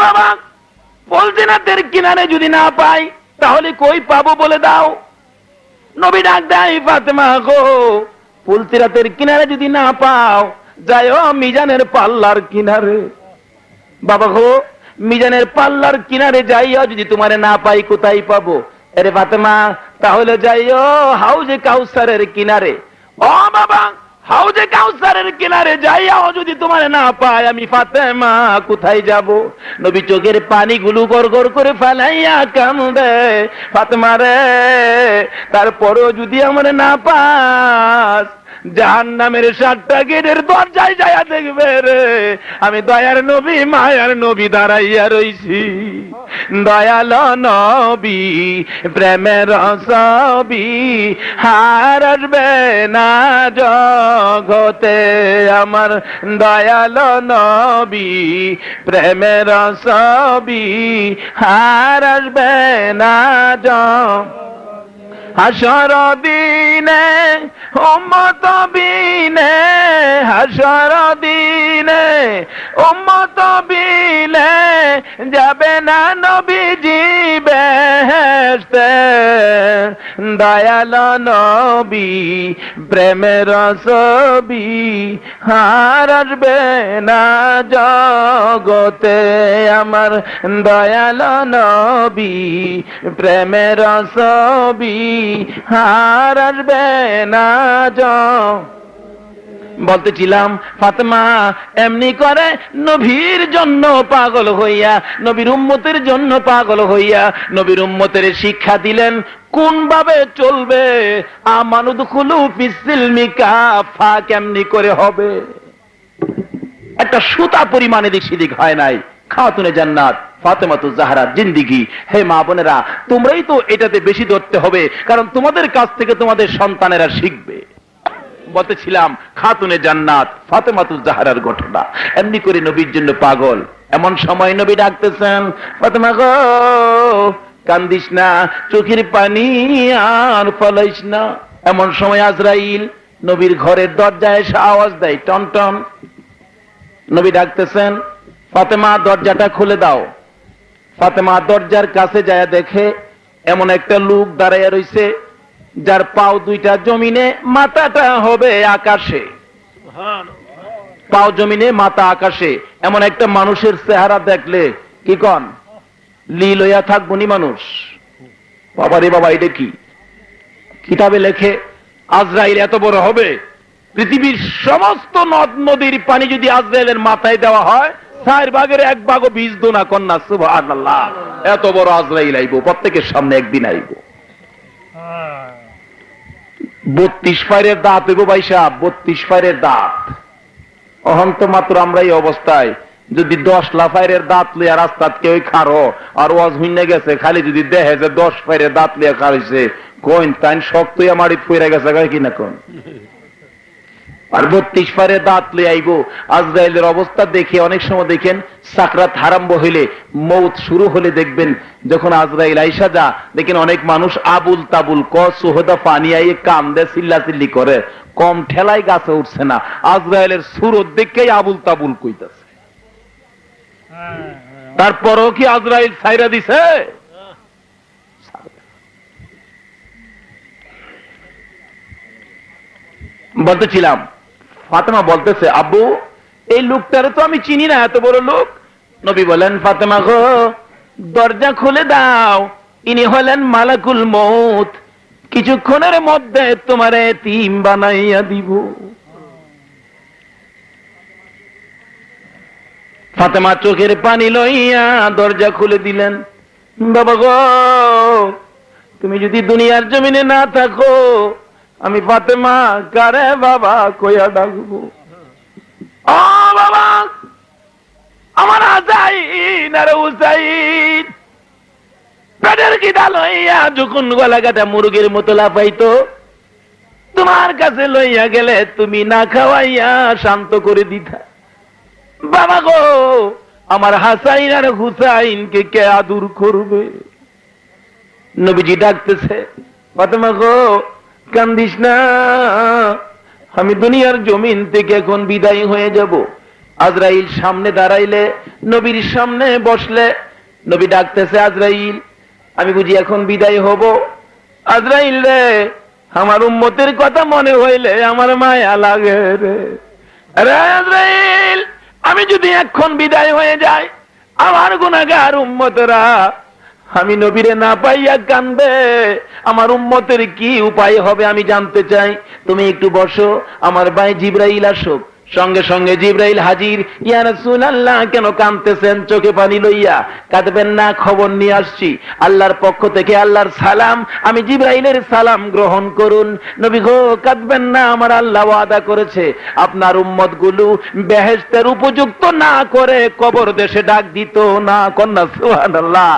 বাবা পুলসিরাতের কিনারে যদি না পাই তাহলে কই পাবো বলে দাও। নবী ডাক দেয়, ফাতেমা গো, পুলসিরাতের কিনারে যদি না পাও যাইও মিজানের পাল্লার কিনারে। বাবা গো, মিজানের পাল্লার কিনারে যাইও, যদি তোমারে না পাই কোথায় পাবো? আরে ফাতেমা, তাহলে যাইও হাউজে কাউসারের কিনারে। ও বাবা, হাউজে কাউসারের কিনারে যাইও, যদি তোমার না পাই আমি ফাতেমা কোথায় যাব? নবী চোখের পানিগুলো গড়গড় করে ফেলাইয়া কান্দে, ফাতেমা রে, তারপরেও যদি আমার না পাস জাহান্নামের 7টা গেটের দরজায় যাইয়া দেখবে রে, আমি দয়ার নবী মায়ার নবী দাঁড়াইয়া রইছি। দয়াল নবী প্রেমের ছবি হার আসবে না জগতে, আমার দয়াল নবী প্রেমের ছবি হার আসবে না জগতে। হাসর দিনে উম্মত বিনে, হাসর দিনে উম্মত বিলে যাবে না নবীজি বেহেশতে। দয়াল নবী প্রেমের ছবি হার আসবে না জগতে, আমার দয়াল নবী প্রেমের ছবি হার আসবে না। বলতেছিলাম ফাতেমা এমনি করে নবীর জন্য পাগল হইয়া, নবীর উম্মতের জন্য পাগল হইয়া নবীর উম্মতের শিক্ষা দিলেন কোন ভাবে চলবে। আমানুদখুলু ফিস-সিলমি কাফা কেমনি করে হবে। একটা সুতা পরিমাণে দিক সেদিক হয় নাই। খাতুনে জান্নাত ফাতেমাতুজ জাহরার জিন্দেগি। হে মা বোনেরা, তোমরাই তো এটাতে বেশি ধরতে হবে, কারণ তোমাদের কাছ থেকে তোমাদের সন্তানেরা শিখবে। বলতেছিলাম খাতুনে জান্নাত ফাতেমাতুজ জাহরার ঘটনা। এমনি করে নবীর জন্য পাগল। এমন সময় নবী ডাকতেছেন, ফাতেমা গো, কান্দিস না, চোখের পানি আর ফলাইস না। এমন সময় আজরাইল নবীর ঘরের দরজায় এসে আওয়াজ দেয়, টন টন। নবী ডাকতেছেন, ফাতেমা দরজাটা খুলে দাও। ফাতেমা দরজার কাছে যায় দেখে এমন একটা লোক দাঁড়াইয়া রইছে, যার পাও দুইটা জমিনে, মাথাটা হবে আকাশে। পাও জমিনে, মাথা আকাশে। এমন একটা মানুষের চেহারা দেখলে কি কন লীল হইয়া থাকবনি মানুষ? বাবারে বাবা, এটা কি? কিতাবে লেখে আজরাইল এত বড় হবে, পৃথিবীর সমস্ত নদ নদীর পানি যদি আজরাইলের মাথায় দেওয়া হয় 4 ভাগের 1 ভাগও ভিজতো না। কন্যা সুবহানাল্লাহ। এত বড় আজরাইল আইব, প্রত্যেকের সামনে একদিন আইব। 32 ফাইরের দাঁত হইব ভাই সাহেব, 32 ফাইরের দাঁত। অহন্ত মাত্র আমরা এই অবস্থায়, যদি 10 লাফাইরের দাঁত লইয়া রাস্তাত কেউ খারো আর ওয়াজ হইনে গেছে, খালি যদি দেখে যে 10 ফাইরের দাঁত লইয়া খাইছে, কোন তাই শক্ত হইয়া মাটি ফইরা গেছে কিনা কোন? আর 32 ফাইরের দাঁত লইয়া আইব। আজরাইলের অবস্থা দেখে অনেক সময় দেখেন সাকরাত আরম্ভ হইলে, মৌত শুরু হলে দেখবেন যখন আজরাইল আইসা যা দেখেন অনেক মানুষ আবুল তাবুল সোহদা পানি আইয়ে কান্দে, চিল্লাচিল্লি করে, কম ঠেলায় গাছে উঠছে না। আজরাইলের সুরত দেখেই আবুল তাবুল কইতাছে। তারপরও কি আজরাইল ছাইরা দিছে? বলতেছিলাম ফাতেমা বলতেছে, আব্বু এই লোকটারে তো আমি চিনি না, এত বড় লোক। নবী বলেন, ফাতেমা গো, দরজা খুলে দাও, ইনি হলেন মালাকুল মউত, কিছুক্ষণের মধ্যে তোমার এতিম বানাইয়া দিব। ফাতেমা চোখের পানি লইয়া দরজা খুলে দিলেন। বাবা গো, তুমি যদি দুনিয়ার জমিনে না থাকো, আমি ফাতেমা কারে বাবা কইয়া ডাকবো? ও বাবা, আমার আজাইন আর হুসাইন পেটের খিদা লইয়া যখন গলা কাটা মুরগির মতো লাফাইতো, তোমার কাছে লইয়া গেলে তুমি না খাওয়াইয়া শান্ত করে দিতা। বাবা গো, আমার হাসাইন আর হুসাইনকে কে আদর করবে? নবীজি ডাকতেছে, ফাতেমা গো, কান্দিস না, আমি দুনিয়ার জমিন থেকে এখন বিদায় হয়ে যাব। আজরাইল সামনে দাঁড়াইলে, নবীর সামনে বসলে নবী ডাকতেছে, আজরাইল, আমি বুঝি এখন বিদায় হব? আজরাইল রে, আমার উম্মতের কথা মনে হইলে আমার মায়া লাগে রে। আরে আজরাইল, আমি যদি এখন বিদায় হয়ে যাই, আমার গুনাহগার উম্মতরা আমি নবীরে না পাইয়া কান্দে, আমার উম্মতের কি উপায় হবে আমি জানতে চাই। তুমি একটু বসো, আমার ভাই জিবরাইল আসুক। সঙ্গে সঙ্গে জিবরাইল হাজির। ইয়া রাসূলুল্লাহ, কেন কাঁদতেছেন চোখে পানি লইয়া? কাঁদবেন না, খবর নিয়ে আসছি আল্লাহর পক্ষ থেকে, আল্লাহর সালাম, আমি জিবরাইলের সালাম গ্রহণ করুন। নবী গো, কাঁদবেন না, আমার আল্লাহ ওয়াদা করেছে আপনার উম্মত গুলো বেহেশতের উপযুক্ত না করে কবর দেশে ডাক দিত না। কন্যা সুবহানাল্লাহ।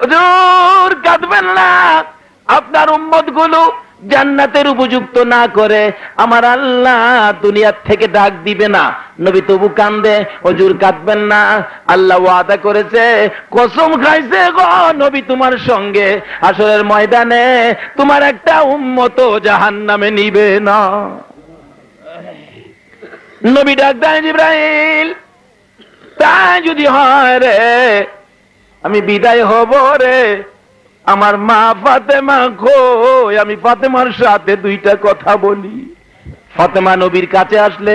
হুজুর কাঁদবেন না, আপনার উম্মত গুলো জান্নাতের উপযুক্ত না করে আমার আল্লাহ দুনিয়ার থেকে ডাক দিবে না। নবী তবু কান্দে। হুজুর কাঁদবেন না, আল্লাহ ওয়াদা করেছে, কসম খাইছে গো নবী তোমার সঙ্গে হাসরের ময়দানে তোমার একটা উম্মত জাহান্নামে নিবে না। নবী ডাক দেয়, জিবরাইল, তাই যদি হয় রে, আমি বিদায় হব রে, আমার মা ফাতেমা কই, আমি ফাতেমার সাথে দুইটা কথা বলি। ফাতেমা নবীর কাছে আসলে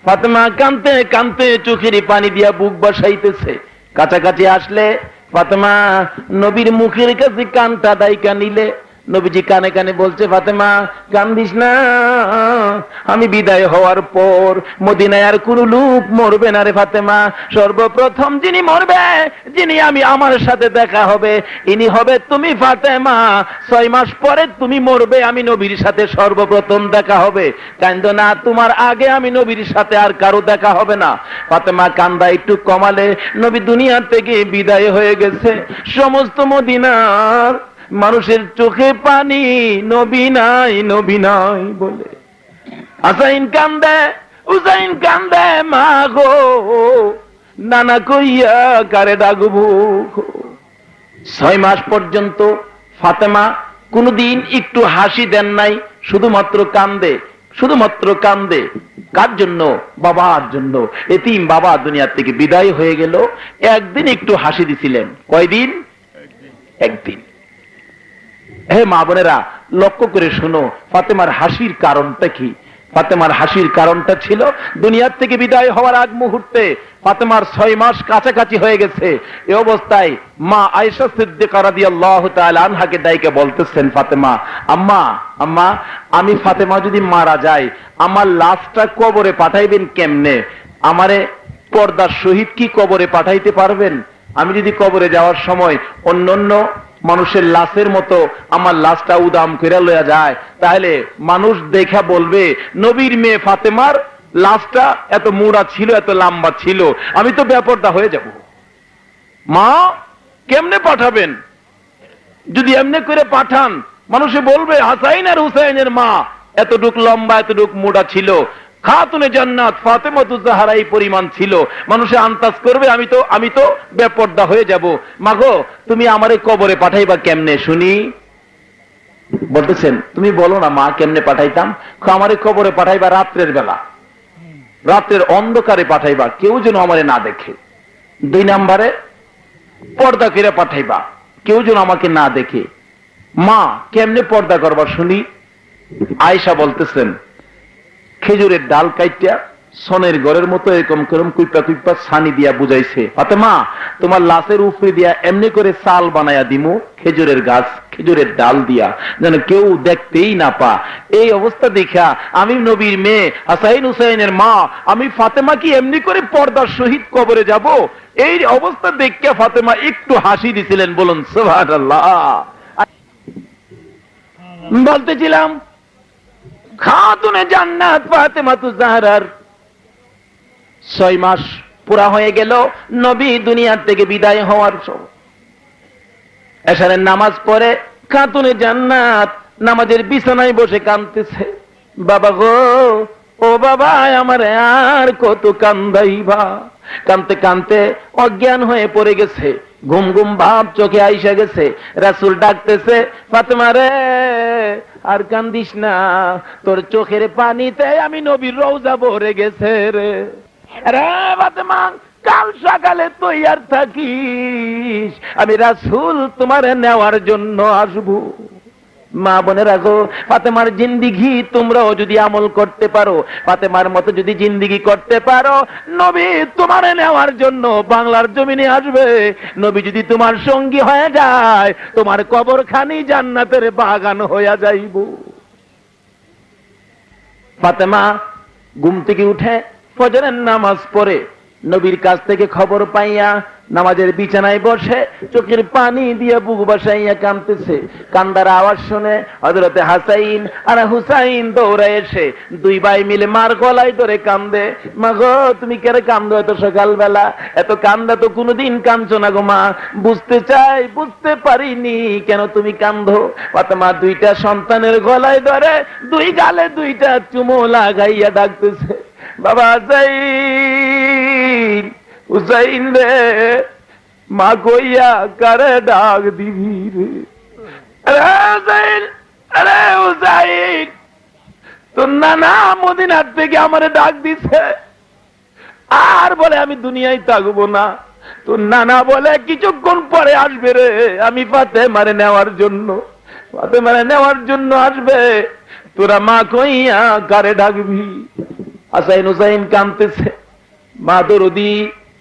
ফাতেমা কাঁদতে কাঁদতে চোখের পানি দিয়া বুক বসাইতেছে। কাছাকাছি আসলে ফাতেমা নবীর মুখের কাছে কানটা দাইকা নিলে নবীজি কানে কানে বলছে, ফাতেমা কান্দিস না, আমি বিদায় হওয়ার পর মদিনায় আর কোন লোক মরবে না রে ফাতেমা। সর্বপ্রথম যিনি মরবে, যিনি আমার সাথে দেখা হবে, ইনি হবে তুমি ফাতেমা। 6 মাস পরে তুমি মরবে, আমি নবীর সাথে সর্বপ্রথম দেখা হবে। কান্দো না, তোমার আগে আমি নবীর সাথে আর কারো দেখা হবে না। ফাতেমা কান্দা একটু কমালে নবী দুনিয়া থেকে বিদায় হয়ে গেছে। সমস্ত মদিনার মানুষের চোখে পানি, নবী নাই নবী নাই বলে। হাসাইন কান্দে, হুসাইন কান্দে, মা গো নানা কইয়া কারে ডাকবো। 6 মাস পর্যন্ত ফাতেমা কোনদিন একটু হাসি দেন নাই, শুধুমাত্র কান্দে, শুধুমাত্র কান্দে। কার জন্য? বাবার জন্য। এতিম বাবা দুনিয়া থেকে বিদায় হয়ে গেল, একদিন একটু হাসি দিছিলেন। কয়দিন? একদিন। হে মা বোনেরা, লক্ষ্য করে শোনো, ফাতেমার হাসির কারণটা কি? ফাতেমার হাসির কারণটা ছিল, দুনিয়ার থেকে বিদায় হওয়ার আগ মুহূর্তে ফাতেমার 6 মাস কাছাকাছি হয়ে গেছে। এই অবস্থায় মা আয়েশা সিদ্দিকা রাদিয়াল্লাহু তাআলা আনহাকে ডাইকে বলতেছেন, ফাতেমা, আম্মা আম্মা, আমি ফাতেমা যদি মারা যায়, আমার লাশটা কবরে পাঠাইবেন কেমনে? আমারে পর্দার সহিত কি কবরে পাঠাইতে পারবেন? আমি যদি কবরে যাওয়ার সময় অন্যান্য মানুষের লাশের মতো আমার লাশটা উদাম করে লয়া যায়, তাহলে মানুষ দেখা বলবে নবীর মেয়ে ফাতেমার লাশটা এত মোড়া ছিল, এত লম্বা ছিল, আমি তো বেপরদা হয়ে যাব। মা কেমনে পাঠাবেন? যদি এমনি করে পাঠান, মানুষে বলবে হাসাইন আর হুসাইনের মা এতটুক লম্বা, এতটুক মোড়া ছিল, খাতুনে জান্নাত ফাতেমাতুজ জাহরা এই পরিমাণ ছিল, মানুষে আন্দাজ করবে আমি তো বেপরদা হয়ে যাব। মাগো, তুমি আমারে কবরে পাঠাইবা কেমনে শুনি? বলতেছেন, তুমি বলো না মা কেমনে পাঠাইতাম? আমারে কবরে পাঠাইবা রাত্রের বেলা, রাত্রের অন্ধকারে পাঠাইবা, কেউ যেন আমারে না দেখে। 2 নম্বরে পর্দা করে পাঠাইবা, কেউ যেন আমাকে না দেখে। মা কেমনে পর্দা করবা শুনি? আয়েশা বলতেছেন, খেজুরের ডাল কাইটা সোনের ঘরের মতো এরকম করম কুইপা কুইপা ছানি দিয়া বুঝাইছে, ফাতেমা তোমার লাশের উপরে দিয়া এমনি করে চাল বানায়া দিমু, খেজুরের গাছ, খেজুরের ডাল দিয়া, যেন কেউ দেখতেই না পা। এই অবস্থা দেখা আমি নবীর মেয়ে হাসাইন হুসাইনের মা, আমি ফাতেমা কি এমনি করে পর্দার সহিত কবরে যাব? এই অবস্থা দেখে ফাতেমা একটু হাসি দিছিলেন। বলুন সুবহানাল্লাহ। বলতেছিলাম, খাতুনে জান্নাত ফাতেমাতুজ জাহরার 6 মাস পুরা হয়ে গেল নবী দুনিয়ার থেকে বিদায় হওয়ার সময়। এশারের নামাজ পড়ে খাতুনে জান্নাত নামাজের বিছানায় বসে কাঁদতেছে, বাবা গো, ও বাবা আমার আর কত কান্দাইবা। কাঁদতে কাঁদতে অজ্ঞান হয়ে পড়ে গেছে, ঘুম ঘুম ভাব চোখে আইসা গেছে। রাসূল ডাকতেছে, ফাতেমা রে আর কান্দিস না, তোর চোখের পানিতে আমি নবীর রওজা ভরে গেছে রে। রে ফাতেমা কাল সকালে তৈয়ার থাকিস, আমি রাসূল তোমার নেওয়ার জন্য আসবো। মা বোনের রাখো, ফাতেমার জিন্দিগি তোমরাও যদি আমল করতে পারো, ফাতেমার মতো যদি জিন্দিগি করতে পারো, নবী তোমার নেওয়ার জন্য বাংলার জমিনে আসবে। নবী যদি তোমার সঙ্গী হয়ে যায়, তোমার কবরখানি জান্নাতের বাগান হইয়া যাইব। ফাতেমা ঘুম থেকে উঠে ফজরের নামাজ পড়ে নবীর কাছ থেকে খবর পাইয়া নামাজের বিছানায় বসে চোখের পানি দিয়ে বুক বাসাইয়া কাঁদতেছে। কান্দার আওয়াজ শুনে হযরতে হাসাইন আর হুসাইন দৌড়ে এসে দুই ভাই মিলে মার গলায় ধরে কান্দে। মা গো, তুমি কেন কান্দো এত সকালবেলা? এত কান্দা তো কোনোদিন কাঁদছো না গো মা। বুঝতে চাই, বুঝতে পারিনি কেন তুমি কান্দো। ফাতেমা দুইটা সন্তানের গলায় ধরে দুই গালে দুইটা চুমো লাগাইয়া ডাকতেছে, বাবা হাসাইন, হুসাইন রে, মা কইয়া কারে ডাক দিবি রে? আরে হুসাইন, আরে হুসাইন, তোর নানা মদিনার থেকে আমারে ডাক দিছে, আর বলে আমি দুনিয়ায় থাকবো না। তোর নানা বলে কিছুক্ষণ পরে আসবে রে, আমি ফাতেমারে নেওয়ার জন্য, ফাতেমারে নেওয়ার জন্য আসবে। তোরা মা কইয়া কারে ডাকবি? হাসাইন হুসাইন কাঁদতেছে, মা দরদি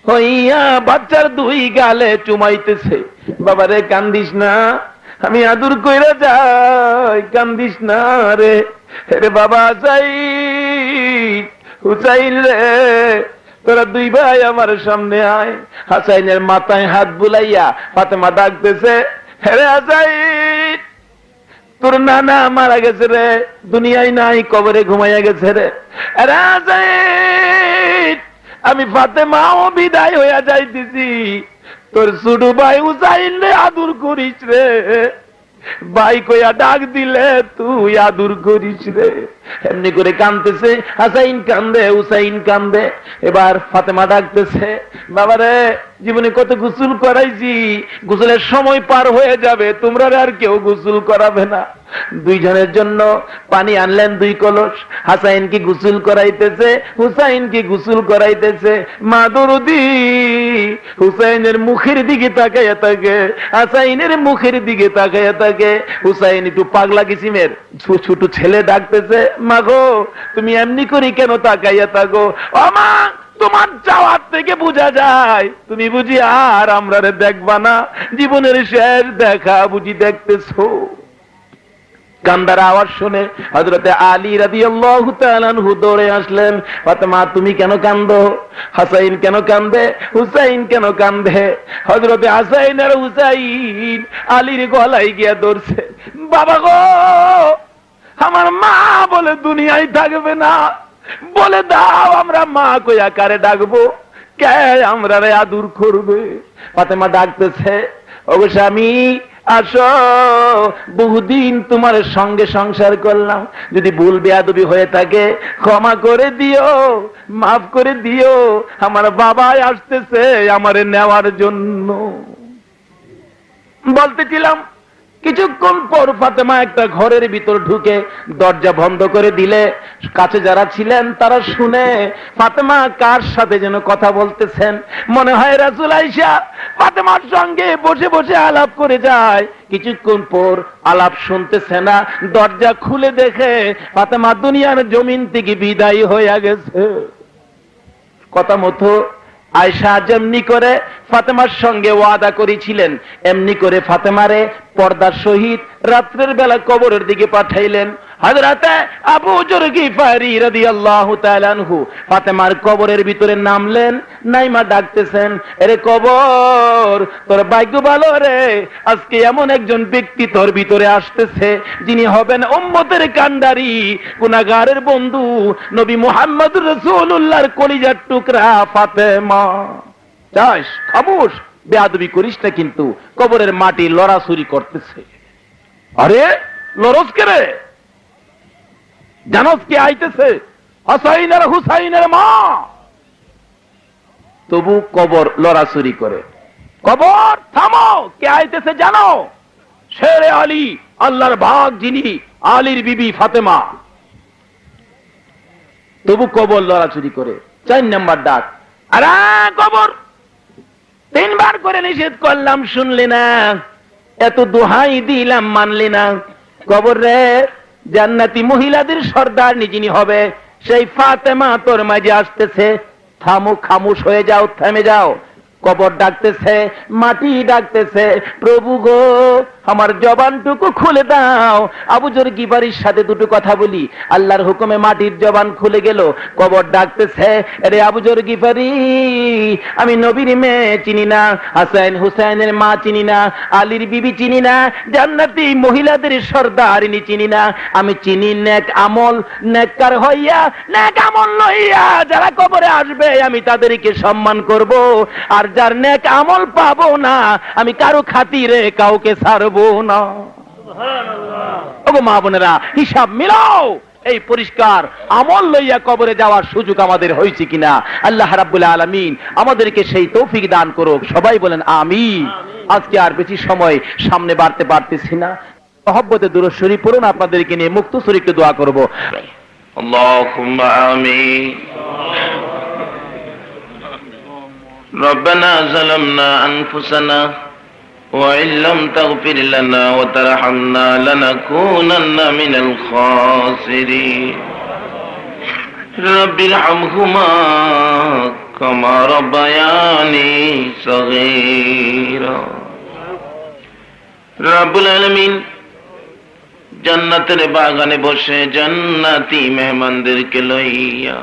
হইয়া বাচ্চার দুই গালে চুমাইতেছে। বাবারে কান্দিস না, আমি আদর কইরা যাই, কান্দিস না রে। রে বাবা হাসাইন, হুসাইন রে, তোরা দুই ভাই আমার সামনে আয়। হাসাইনের মাথায় হাত বুলাইয়া ফাতেমা ডাকতেছে, হে হাসাইন, তোর নানা মারা গেছে রে, দুনিয়ায় নাই, কবরে ঘুমাইয়া গেছে রে। আরে হাসাইন, আমি ফাতেমাও বিদায় হইয়া যাইতেছি, তোর ছোট ভাই হুসাইন রে আদর করিস রে। ভাই কইয়া ডাক দিলে তুই আদর করিস রে। এমনি করে কাঁদতেছে, হাসাইন কান্দে, হুসাইন কান্দে। এবার ফাতেমা ডাকতেছে, বাবারে জীবনে কত গোসল করাইছি, গোসলের সময় পার হয়ে যাবে, তোমরা আর কেউ গোসল করাবে না। দুইজনের জন্য পানি আনলেন দুই কলস। হাসাইন কি গোসল করাইতেছে, হুসাইন কি গোসল করাইতেছে। মা দরদি হুসাইনের মুখের দিকে তাকাইয়া থাকে, হাসাইনের মুখের দিকে তাকাইয়া থাকে। হুসাইন একটু পাগলা কিসিমের ছোট ছেলে ডাকতেছে, মা গো তুমি এমনি করি কেন তাকাইয়া থাকো? ও মা, তোমার যাওয়ার থেকে বোঝা যায় তুমি বুঝি আর আমরা দেখবা না, জীবনের শেষ দেখা বুঝি দেখতেছো। কান্দার আওয়াজ শুনে হযরতে আলী রাদিয়াল্লাহু তাআলা আনহু দৌড়ে আসলেন। ফাতেমা তুমি কেন কান্দো? হাসাইন কেন কান্দে? হুসাইন কেন কান্দে? হযরতে হাসাইন আর হুসাইন আলীর গলায় গিয়া ধরছে, বাবা গো, আমার মা বলে দুনিয়ায় থাকবে না, বলে দাও আমরা মা কইয়া কারে ডাকবো, কে আমরা রে আদর করবে? ফাতেমা ডাকতেছে, ওগো স্বামী আসো, বহুদিন তোমার সঙ্গে সংসার করলাম, যদি ভুল বেয়াদবি হয়ে থাকে ক্ষমা করে দিও, মাফ করে দিও, আমার বাবাই আসতেছে আমারে নেওয়ার জন্য। বলতেছিলাম কিছুক্ষণ পর ফাতেমা একটা ঘরের ভিতর ঢুকে দরজা বন্ধ করে দিলে কাছে যারা ছিলেন তারা শুনে ফাতেমা কার সাথে যেন কথা বলতেছেন। মনে হয় রাসূল আয়েশা ফাতেমার সঙ্গে বসে বসে আলাপ করে যায়। কিছুক্ষণ পর আলাপ শুনতেছে না, দরজা খুলে দেখে ফাতেমা দুনিয়ার জমিন থেকে বিদায় হয়ে গেছে। কথা মতো আয়েশা যেমনি করে ফাতেমার সঙ্গে ওয়াদা করেছিলেন, এমনি করে ফাতেমারে পর্দার সহিত রাত্রের বেলা কবরের দিকে পাঠাইলেন। হযরতে আবু যর গিফারি রাদিয়াল্লাহু তাআলা আনহু ফাতেমার কবরের ভিতরে নামলেন, নাইমা ডাকতেছেন, আরে কবর তোর ভাগ্য ভালো রে, আজকে এমন একজন ব্যক্তি তোর ভিতরে আসতেছে যিনি হবেন উম্মতের কান্ডারি, গুনাহগারের বন্ধু, নবী মুহাম্মদুর রাসূলুল্লাহর কলিজার টুকরা ফাতেমা। যাস, খামোশ, বেয়াদবি করিস না, কিন্তু কবরের মাটি লড়াছুরি করতেছে। আরে লরস কে রে? জানোস কে আইতেছে? হাসাইন আর হুসাইনের মা। তবু কবর লড়াছুরি করে। কবর থামো, কে আইতেছে জানো? শেরে আলী, আল্লাহর ভাগ যিনি, আলীর বিবি ফাতেমা। তবু কবর লড়াছুরি করে। 4 নাম্বার ডাক, আর কবর তিনবার করে নিষেধ করলাম, শুনলি না, এত দোহাই দিলাম, মানলি না। কবর রে, জান্নাতি মহিলাদের সর্দার যিনি হবে সেই ফাতেমা তোর মাঝে আসতেছে। থামো, খামোশ হয়ে যাও, থেমে যাও। কবর ডাকতেছে, মাটি ডাকতেছে, প্রভু গো আমার জবানটুকু খুলে দাও, আবু যর গিফারির সাথে দুটো কথা বলি। আল্লাহর হুকুমে মাটির জবান খুলে গেল। কবর ডাকতেছে, আরে আবু যর গিফারি, আমি নবীর মেয়ে চিনি না, হাসান হুসাইনের মা চিনি না, আলীর বিবি চিনি না, জান্নাতি মহিলাদের সর্দারিনী চিনি না, আমি চিনি নেক আমল, নেককার হইয়া নেক আমল লইয়া যারা কবরে আসবে আমি তাদেরকে সম্মান করব, আর যার নেক আমল পাবো না আমি কারো খাতিরে কাউকে ছাড়বো না। ওগো মা বোনেরা, হিসাব মিলাও, এই পরিষ্কার আমল লইয়া কবরে যাওয়ার সুযোগ আমাদের হয়েছে কিনা। আল্লাহ রাব্বুল আলামিন আমাদেরকে সেই তৌফিক দান করুক। সবাই বলেন আমিন। আজকে আর বেশি সময় সামনে বাড়তে পারতেছি না। মহব্বতে দুরূদ শরীফ পড়ুন, আপনাদেরকে নিয়ে মুক্তসর একটু দোয়া করব। আল্লাহুম্মা আমিন। ربنا ظلمنا أنفسنا وإن لم تغفر لنا وترحمنا لنكونن من الخاسرين رب ارحمهما كما ربياني صغيرا رب العالمين জান্নাতের বাগানে বসে জান্নাতি মেহমানদেরকে লইয়া